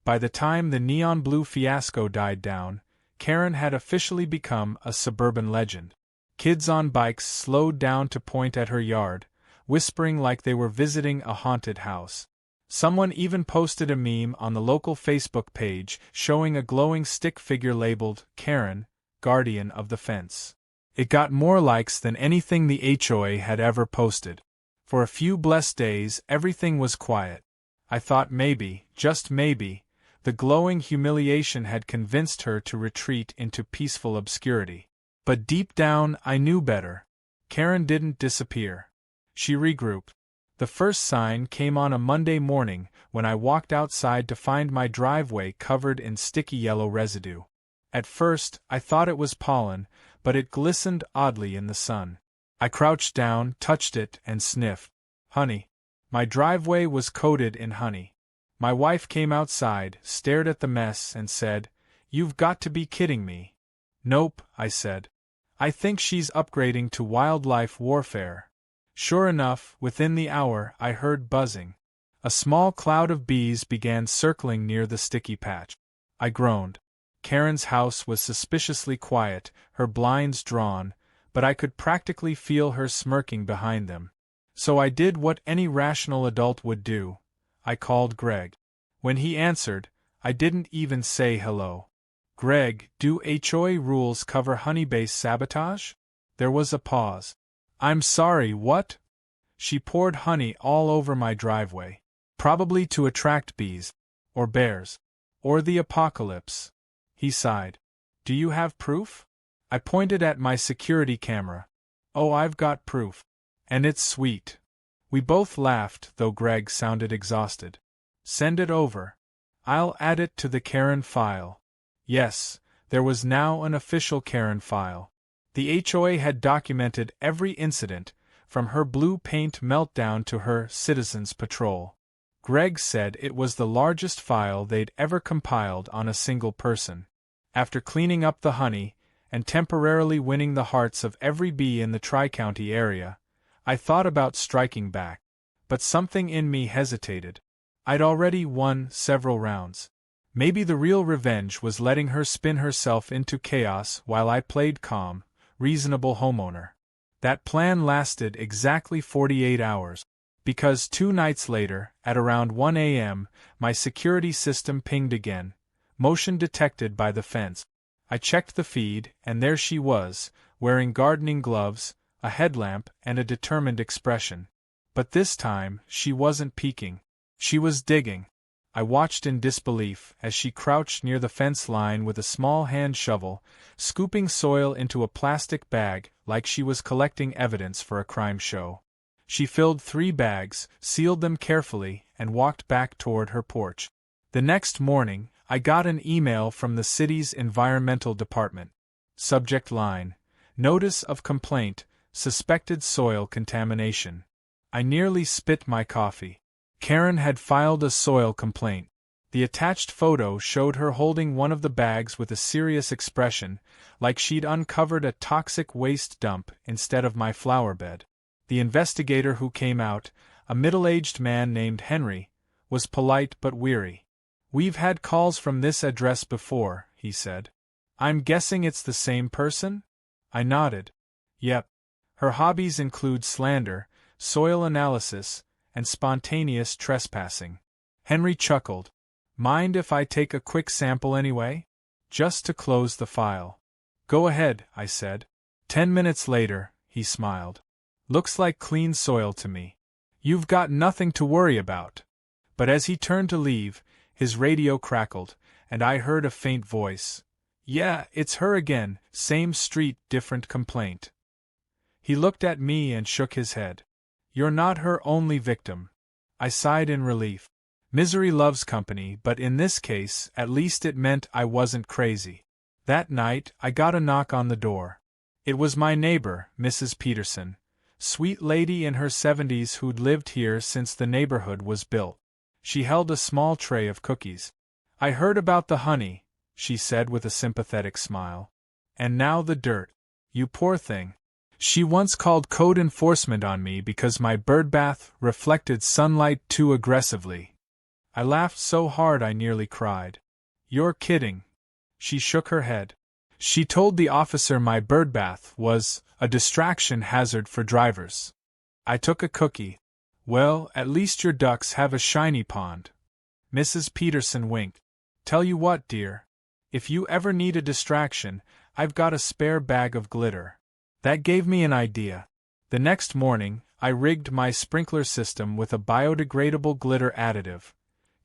By the time the neon blue fiasco died down, Karen had officially become a suburban legend. Kids on bikes slowed down to point at her yard, whispering like they were visiting a haunted house. Someone even posted a meme on the local Facebook page showing a glowing stick figure labeled Karen, Guardian of the Fence. It got more likes than anything the HOA had ever posted. For a few blessed days, everything was quiet. I thought maybe, just maybe, the glowing humiliation had convinced her to retreat into peaceful obscurity. But deep down, I knew better. Karen didn't disappear. She regrouped. The first sign came on a Monday morning when I walked outside to find my driveway covered in sticky yellow residue. At first, I thought it was pollen, but it glistened oddly in the sun. I crouched down, touched it, and sniffed. Honey. My driveway was coated in honey. My wife came outside, stared at the mess, and said, "You've got to be kidding me." "Nope," I said. "I think she's upgrading to wildlife warfare." Sure enough, within the hour, I heard buzzing. A small cloud of bees began circling near the sticky patch. I groaned. Karen's house was suspiciously quiet, her blinds drawn, but I could practically feel her smirking behind them. So I did what any rational adult would do. I called Greg. When he answered, I didn't even say hello. "Greg, do HOA rules cover honey-based sabotage?" There was a pause. "I'm sorry, what?" "She poured honey all over my driveway. Probably to attract bees. Or bears. Or the apocalypse." He sighed. "Do you have proof?" I pointed at my security camera. "Oh, I've got proof. And it's sweet." We both laughed, though Greg sounded exhausted. "Send it over. I'll add it to the Karen file." Yes, there was now an official Karen file. The HOA had documented every incident, from her blue paint meltdown to her citizens' patrol. Greg said it was the largest file they'd ever compiled on a single person. After cleaning up the honey, and temporarily winning the hearts of every bee in the Tri-County area, I thought about striking back. But something in me hesitated. I'd already won several rounds. Maybe the real revenge was letting her spin herself into chaos while I played calm, reasonable homeowner. That plan lasted exactly 48 hours. Because 2 nights later, at around 1 a.m., my security system pinged again. Motion detected by the fence. I checked the feed, and there she was, wearing gardening gloves, a headlamp, and a determined expression. But this time, she wasn't peeking. She was digging. I watched in disbelief as she crouched near the fence line with a small hand shovel, scooping soil into a plastic bag like she was collecting evidence for a crime show. She filled 3 bags, sealed them carefully, and walked back toward her porch. The next morning, I got an email from the city's environmental department. Subject line: Notice of complaint, suspected soil contamination. I nearly spit my coffee. Karen had filed a soil complaint. The attached photo showed her holding one of the bags with a serious expression, like she'd uncovered a toxic waste dump instead of my flower bed. The investigator who came out, a middle-aged man named Henry, was polite but weary. "We've had calls from this address before," he said. "I'm guessing it's the same person?" I nodded. "Yep. Her hobbies include slander, soil analysis, and spontaneous trespassing." Henry chuckled. "Mind if I take a quick sample anyway? Just to close the file." "Go ahead," I said. 10 minutes later, he smiled. "Looks like clean soil to me. You've got nothing to worry about." But as he turned to leave, his radio crackled, and I heard a faint voice. "Yeah, it's her again, same street, different complaint." He looked at me and shook his head. "You're not her only victim." I sighed in relief. Misery loves company, but in this case, at least it meant I wasn't crazy. That night, I got a knock on the door. It was my neighbor, Mrs. Peterson, sweet lady in her 70s who'd lived here since the neighborhood was built. She held a small tray of cookies. "I heard about the honey," she said with a sympathetic smile. "And now the dirt. You poor thing." She once called code enforcement on me because my birdbath reflected sunlight too aggressively. I laughed so hard I nearly cried. "You're kidding." She shook her head. "She told the officer my birdbath was a distraction hazard for drivers." I took a cookie. "Well, at least your ducks have a shiny pond." Mrs. Peterson winked. "Tell you what, dear. If you ever need a distraction, I've got a spare bag of glitter." That gave me an idea. The next morning, I rigged my sprinkler system with a biodegradable glitter additive.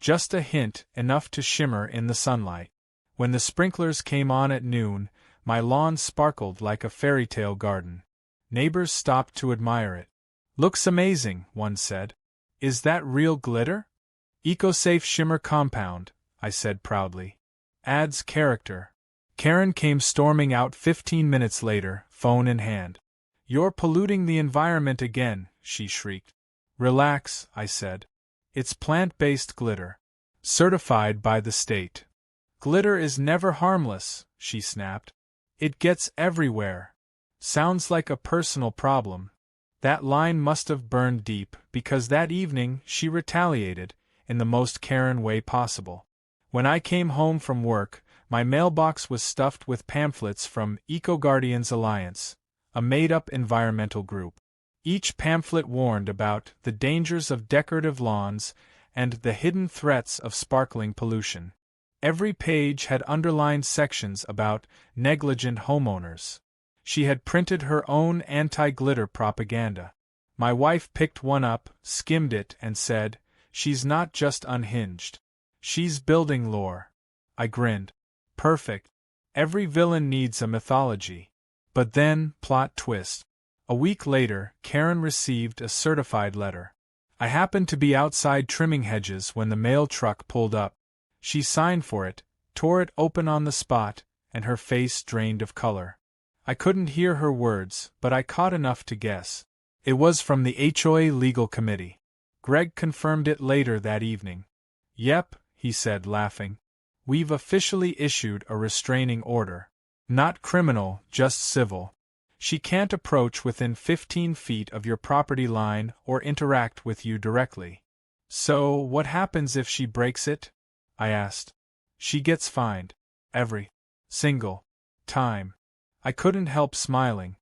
Just a hint, enough to shimmer in the sunlight. When the sprinklers came on at noon, my lawn sparkled like a fairy tale garden. Neighbors stopped to admire it. "Looks amazing," one said. Is that real glitter? EcoSafe Shimmer Compound, I said proudly. Adds character. Karen came storming out 15 minutes later, phone in hand. You're polluting the environment again, she shrieked. Relax, I said. It's plant-based glitter. Certified by the state. Glitter is never harmless, she snapped. It gets everywhere. Sounds like a personal problem. That line must have burned deep, because that evening she retaliated, in the most Karen way possible. When I came home from work, my mailbox was stuffed with pamphlets from EcoGuardians Alliance, a made-up environmental group. Each pamphlet warned about the dangers of decorative lawns and the hidden threats of sparkling pollution. Every page had underlined sections about negligent homeowners. She had printed her own anti-glitter propaganda. My wife picked one up, skimmed it, and said, "She's not just unhinged. She's building lore." I grinned. Perfect. Every villain needs a mythology. But then, plot twist. A week later, Karen received a certified letter. I happened to be outside trimming hedges when the mail truck pulled up. She signed for it, tore it open on the spot, and her face drained of color. I couldn't hear her words, but I caught enough to guess. It was from the HOA legal committee. Greg confirmed it later that evening. Yep, he said, laughing. We've officially issued a restraining order. Not criminal, just civil. She can't approach within 15 feet of your property line or interact with you directly. So, what happens if she breaks it? I asked. She gets fined. Every single time. I couldn't help smiling.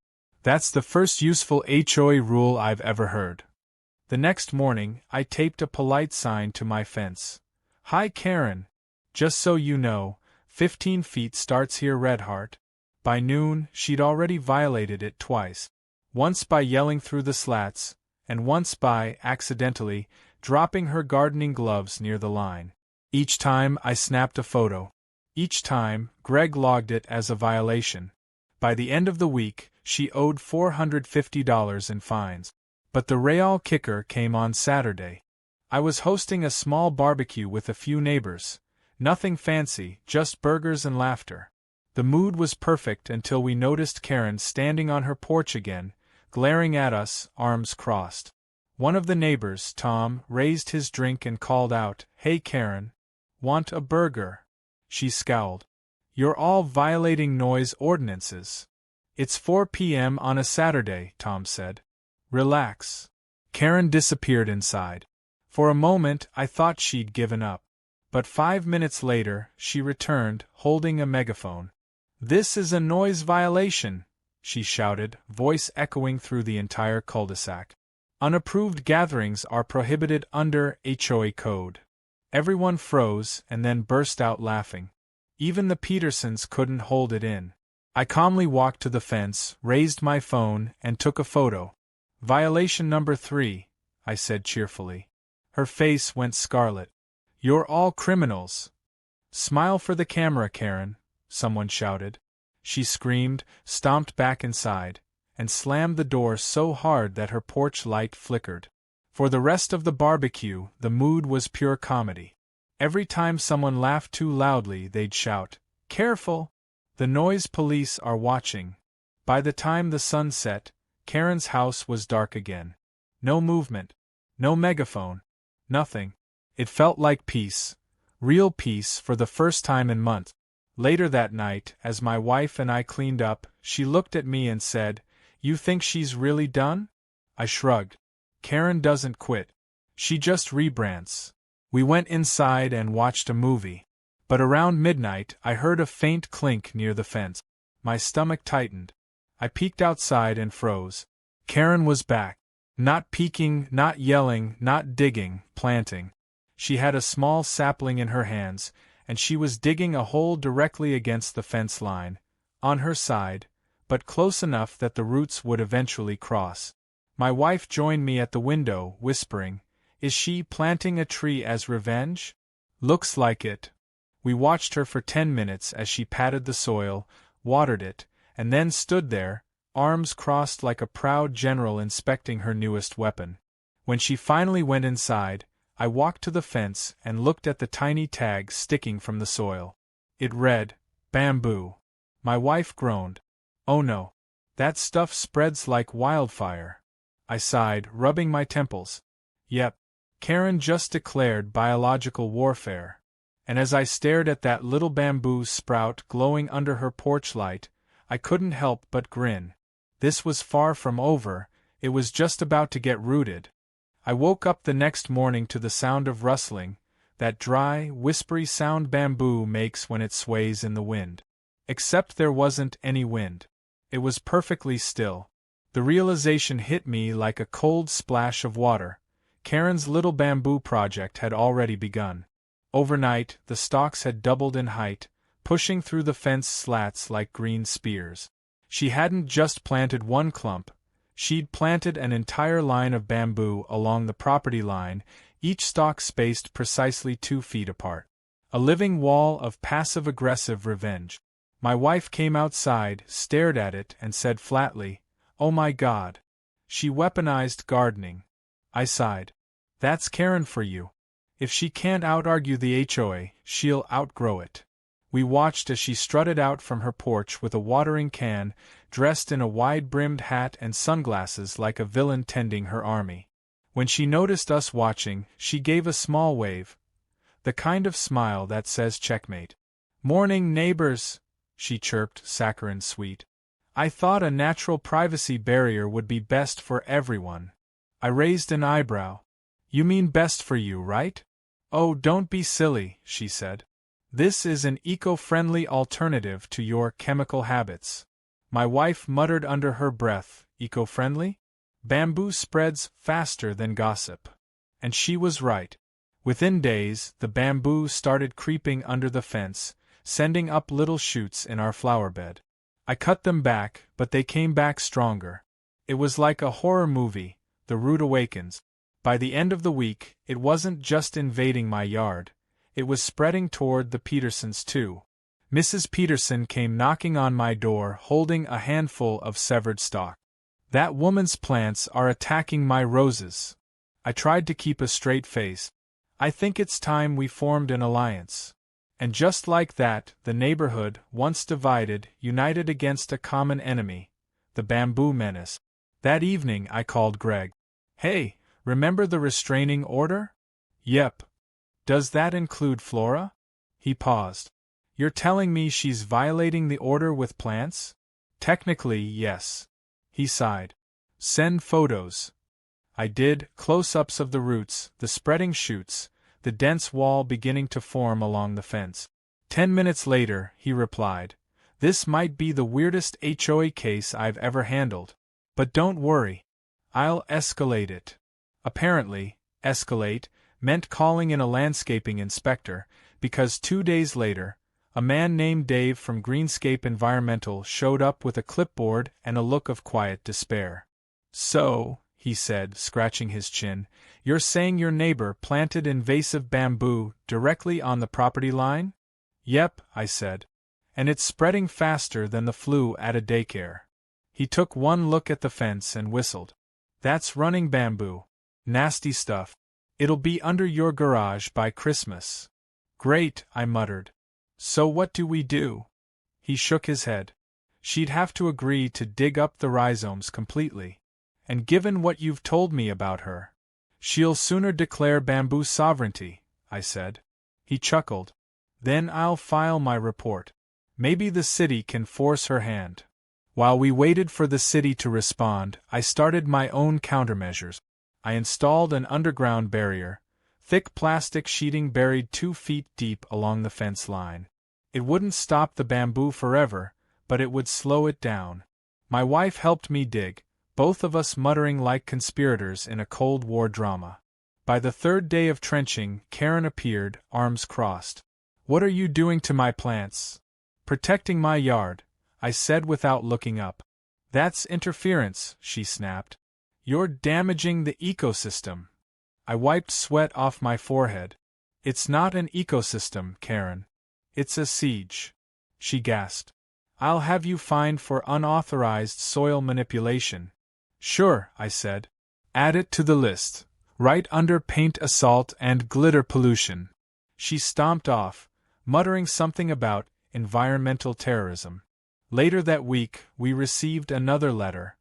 That's the first useful HOA rule I've ever heard. The next morning, I taped a polite sign to my fence. Hi Karen. Just so you know, 15 feet starts here, Redheart. By noon, she'd already violated it twice. Once by yelling through the slats, and once by, accidentally, dropping her gardening gloves near the line. Each time I snapped a photo. Each time, Greg logged it as a violation. By the end of the week, she owed $450 in fines. But the real kicker came on Saturday. I was hosting a small barbecue with a few neighbors. Nothing fancy, just burgers and laughter. The mood was perfect until we noticed Karen standing on her porch again, glaring at us, arms crossed. One of the neighbors, Tom, raised his drink and called out, "Hey Karen, want a burger?" She scowled. "You're all violating noise ordinances." "It's 4 p.m. on a Saturday," Tom said. "Relax." Karen disappeared inside. For a moment I thought she'd given up. But 5 minutes later, she returned, holding a megaphone. "This is a noise violation," she shouted, voice echoing through the entire cul-de-sac. "Unapproved gatherings are prohibited under HOA code." Everyone froze and then burst out laughing. Even the Petersons couldn't hold it in. I calmly walked to the fence, raised my phone, and took a photo. "Violation number 3, I said cheerfully. Her face went scarlet. "You're all criminals." "Smile for the camera, Karen," someone shouted. She screamed, stomped back inside, and slammed the door so hard that her porch light flickered. For the rest of the barbecue, the mood was pure comedy. Every time someone laughed too loudly, they'd shout, "Careful! The noise police are watching." By the time the sun set, Karen's house was dark again. No movement. No megaphone. Nothing. It felt like peace. Real peace for the first time in months. Later that night, as my wife and I cleaned up, she looked at me and said, "You think she's really done?" I shrugged. Karen doesn't quit. She just rebrands. We went inside and watched a movie. But around midnight, I heard a faint clink near the fence. My stomach tightened. I peeked outside and froze. Karen was back. Not peeking, not yelling, not digging, planting. She had a small sapling in her hands, and she was digging a hole directly against the fence line, on her side, but close enough that the roots would eventually cross. My wife joined me at the window, whispering, "Is she planting a tree as revenge?" "Looks like it." We watched her for 10 minutes as she patted the soil, watered it, and then stood there, arms crossed like a proud general inspecting her newest weapon. When she finally went inside, I walked to the fence and looked at the tiny tag sticking from the soil. It read, "Bamboo." My wife groaned. "Oh no. That stuff spreads like wildfire." I sighed, rubbing my temples. Yep. Karen just declared biological warfare. And as I stared at that little bamboo sprout glowing under her porch light, I couldn't help but grin. This was far from over, it was just about to get rooted. I woke up the next morning to the sound of rustling, that dry, whispery sound bamboo makes when it sways in the wind. Except there wasn't any wind. It was perfectly still. The realization hit me like a cold splash of water. Karen's little bamboo project had already begun. Overnight, the stalks had doubled in height, pushing through the fence slats like green spears. She hadn't just planted one clump, she'd planted an entire line of bamboo along the property line, each stalk spaced precisely 2 feet apart. A living wall of passive-aggressive revenge. My wife came outside, stared at it, and said flatly, "Oh my God." She weaponized gardening. I sighed. That's Karen for you. If she can't out-argue the HOA, she'll outgrow it. We watched as she strutted out from her porch with a watering can, dressed in a wide-brimmed hat and sunglasses like a villain tending her army. When she noticed us watching, she gave a small wave. The kind of smile that says checkmate. "Morning, neighbors," she chirped, saccharine sweet. I thought a natural privacy barrier would be best for everyone. I raised an eyebrow. "You mean best for you, right?" "Oh, don't be silly," she said. "This is an eco-friendly alternative to your chemical habits." My wife muttered under her breath, "Eco-friendly? Bamboo spreads faster than gossip." And she was right. Within days, the bamboo started creeping under the fence, sending up little shoots in our flower bed. I cut them back, but they came back stronger. It was like a horror movie, The Root Awakens. By the end of the week, it wasn't just invading my yard, it was spreading toward the Petersons too. Mrs. Peterson came knocking on my door holding a handful of severed stalk. "That woman's plants are attacking my roses." I tried to keep a straight face. "I think it's time we formed an alliance." And just like that, the neighborhood, once divided, united against a common enemy, the bamboo menace. That evening I called Greg. "Hey, remember the restraining order?" "Yep. Does that include Flora?" He paused. "You're telling me she's violating the order with plants?" "Technically, yes." He sighed. "Send photos." I did, close-ups of the roots, the spreading shoots, the dense wall beginning to form along the fence. 10 minutes later, he replied, "This might be the weirdest HOA case I've ever handled. But don't worry. I'll escalate it." Apparently, escalate meant calling in a landscaping inspector, because 2 days later, a man named Dave from Greenscape Environmental showed up with a clipboard and a look of quiet despair. "So," he said, scratching his chin, "you're saying your neighbor planted invasive bamboo directly on the property line?" "Yep," I said. "And it's spreading faster than the flu at a daycare." He took one look at the fence and whistled. "That's running bamboo. Nasty stuff. It'll be under your garage by Christmas." "Great," I muttered. "So what do we do?" He shook his head. "She'd have to agree to dig up the rhizomes completely. And given what you've told me about her, she'll sooner declare bamboo sovereignty," I said. He chuckled. "Then I'll file my report. Maybe the city can force her hand." While we waited for the city to respond, I started my own countermeasures. I installed an underground barrier, thick plastic sheeting buried 2 feet deep along the fence line. It wouldn't stop the bamboo forever, but it would slow it down. My wife helped me dig, both of us muttering like conspirators in a Cold War drama. By the 3rd day of trenching, Karen appeared, arms crossed. "What are you doing to my plants?" "Protecting my yard," I said without looking up. "That's interference," she snapped. "You're damaging the ecosystem." I wiped sweat off my forehead. "It's not an ecosystem, Karen. It's a siege." She gasped. "I'll have you fined for unauthorized soil manipulation." "Sure," I said. "Add it to the list." Right under paint assault and glitter pollution. She stomped off, muttering something about environmental terrorism. Later that week, we received another letter,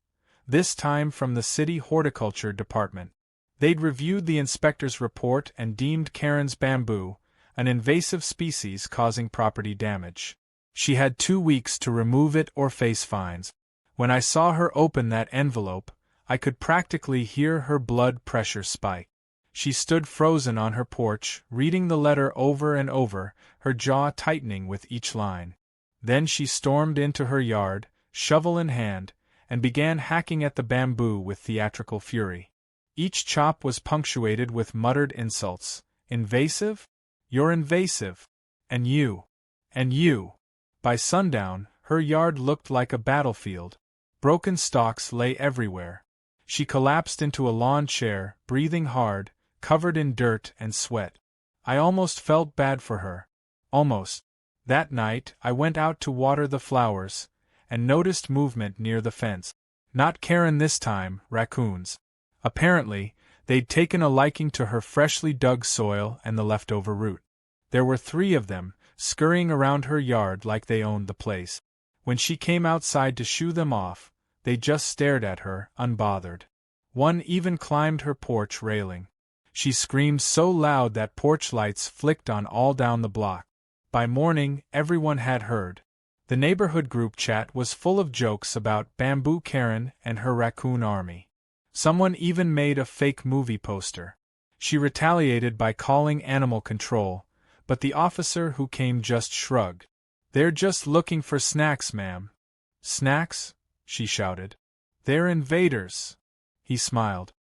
this time from the city horticulture department. They'd reviewed the inspector's report and deemed Karen's bamboo an invasive species causing property damage. She had 2 weeks to remove it or face fines. When I saw her open that envelope, I could practically hear her blood pressure spike. She stood frozen on her porch, reading the letter over and over, her jaw tightening with each line. Then she stormed into her yard, shovel in hand, and began hacking at the bamboo with theatrical fury. Each chop was punctuated with muttered insults. Invasive? You're invasive. And you. And you. By sundown, her yard looked like a battlefield. Broken stalks lay everywhere. She collapsed into a lawn chair, breathing hard, covered in dirt and sweat. I almost felt bad for her. Almost. That night, I went out to water the flowers, and noticed movement near the fence. Not Karen this time, raccoons. Apparently, they'd taken a liking to her freshly dug soil and the leftover root. There were 3 of them, scurrying around her yard like they owned the place. When she came outside to shoo them off, they just stared at her, unbothered. One even climbed her porch railing. She screamed so loud that porch lights flicked on all down the block. By morning, everyone had heard. The neighborhood group chat was full of jokes about Bamboo Karen and her raccoon army. Someone even made a fake movie poster. She retaliated by calling animal control, but the officer who came just shrugged. "They're just looking for snacks, ma'am." "Snacks?" she shouted. "They're invaders." He smiled.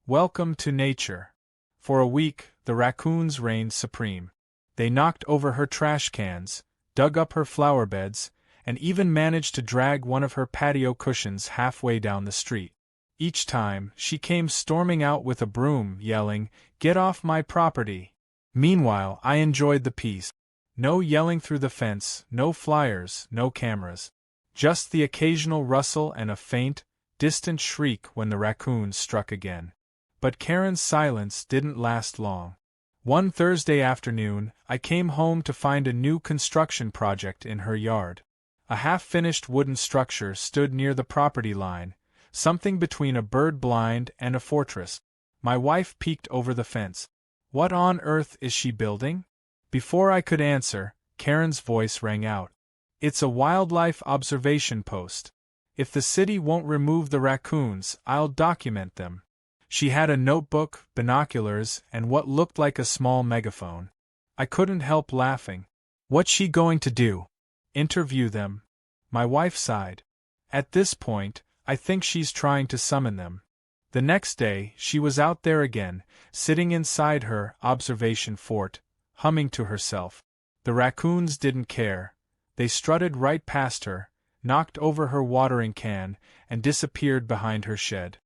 "Welcome to nature." For a week, the raccoons reigned supreme. They knocked over her trash cans, dug up her flower beds, and even managed to drag one of her patio cushions halfway down the street. Each time, she came storming out with a broom, yelling, "Get off my property!" Meanwhile, I enjoyed the peace. No yelling through the fence, no flyers, no cameras. Just the occasional rustle and a faint, distant shriek when the raccoons struck again. But Karen's silence didn't last long. One Thursday afternoon, I came home to find a new construction project in her yard. A half-finished wooden structure stood near the property line, something between a bird blind and a fortress. My wife peeked over the fence. "What on earth is she building?" Before I could answer, Karen's voice rang out. "It's a wildlife observation post. If the city won't remove the raccoons, I'll document them." She had a notebook, binoculars, and what looked like a small megaphone. I couldn't help laughing. "What's she going to do? Interview them?" My wife sighed. "At this point, I think she's trying to summon them." The next day, she was out there again, sitting inside her observation fort, humming to herself. The raccoons didn't care. They strutted right past her, knocked over her watering can, and disappeared behind her shed.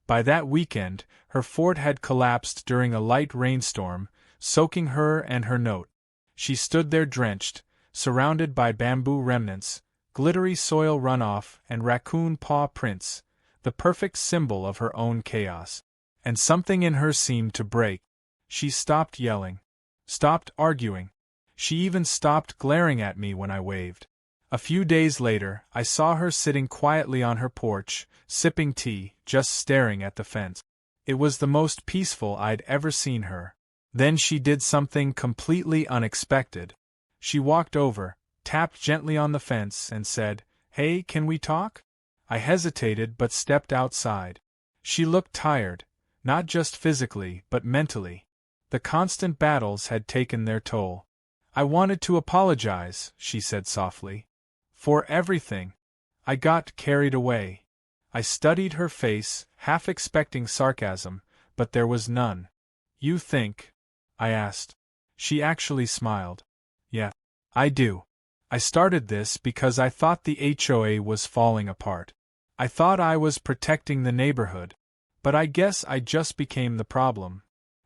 By that weekend, her fort had collapsed during a light rainstorm, soaking her and her note. She stood there drenched, surrounded by bamboo remnants, glittery soil runoff, and raccoon paw prints, the perfect symbol of her own chaos. And something in her seemed to break. She stopped yelling, stopped arguing. She even stopped glaring at me when I waved. A few days later, I saw her sitting quietly on her porch, sipping tea, just staring at the fence. It was the most peaceful I'd ever seen her. Then she did something completely unexpected. She walked over, tapped gently on the fence, and said, "Hey, can we talk?" I hesitated but stepped outside. She looked tired, not just physically but mentally. The constant battles had taken their toll. "I wanted to apologize," she said softly. "For everything. I got carried away." I studied her face, half expecting sarcasm, but there was none. "You think?" I asked. She actually smiled. "Yeah, I do. I started this because I thought the HOA was falling apart. I thought I was protecting the neighborhood. But I guess I just became the problem."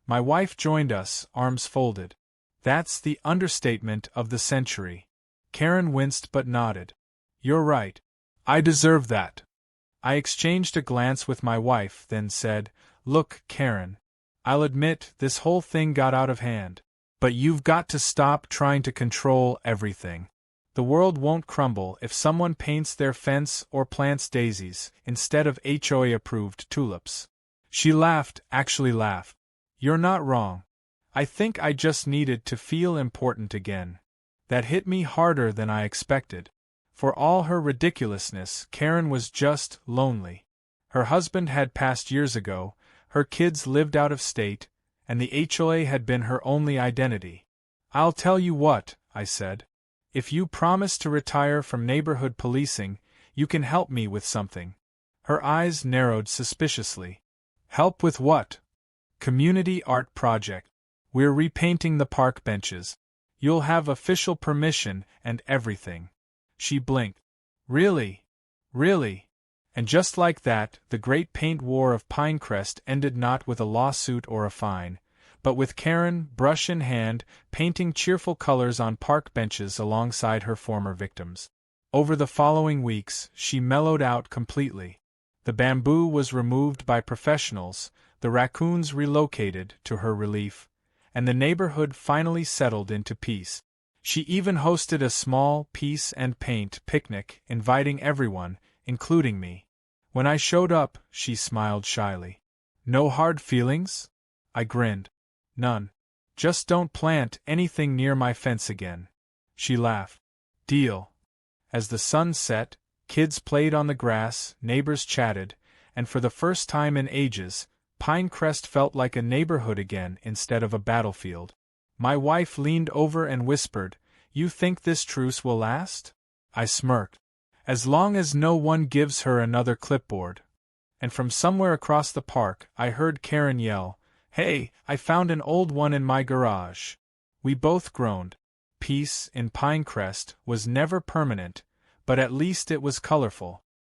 My wife joined us, arms folded. "That's the understatement of the century." Karen winced but nodded. "You're right. I deserve that." I exchanged a glance with my wife, then said, "Look, Karen. I'll admit, this whole thing got out of hand. But you've got to stop trying to control everything. The world won't crumble if someone paints their fence or plants daisies instead of HOA-approved tulips. She laughed, actually laughed. You're not wrong. I think I just needed to feel important again. That hit me harder than I expected. For all her ridiculousness, Karen was just lonely. Her husband had passed years ago, her kids lived out of state, and the HOA had been her only identity. I'll tell you what, I said. If you promise to retire from neighborhood policing, you can help me with something. Her eyes narrowed suspiciously. Help with what? Community art project. We're repainting the park benches. You'll have official permission and everything. She blinked. Really? Really? And just like that, the great paint war of Pinecrest ended not with a lawsuit or a fine, but with Karen, brush in hand, painting cheerful colors on park benches alongside her former victims. Over the following weeks, she mellowed out completely. The bamboo was removed by professionals, the raccoons relocated, to her relief, and the neighborhood finally settled into peace. She even hosted a small peace and paint picnic, inviting everyone, including me. When I showed up, she smiled shyly. No hard feelings? I grinned. None. Just don't plant anything near my fence again. She laughed. Deal. As the sun set, kids played on the grass, neighbors chatted, and for the first time in ages, Pinecrest felt like a neighborhood again instead of a battlefield. My wife leaned over and whispered, "You think this truce will last?" I smirked. As long as no one gives her another clipboard. And from somewhere across the park, I heard Karen yell, "Hey, I found an old one in my garage." We both groaned. Peace in Pinecrest was never permanent, but at least it was colorful.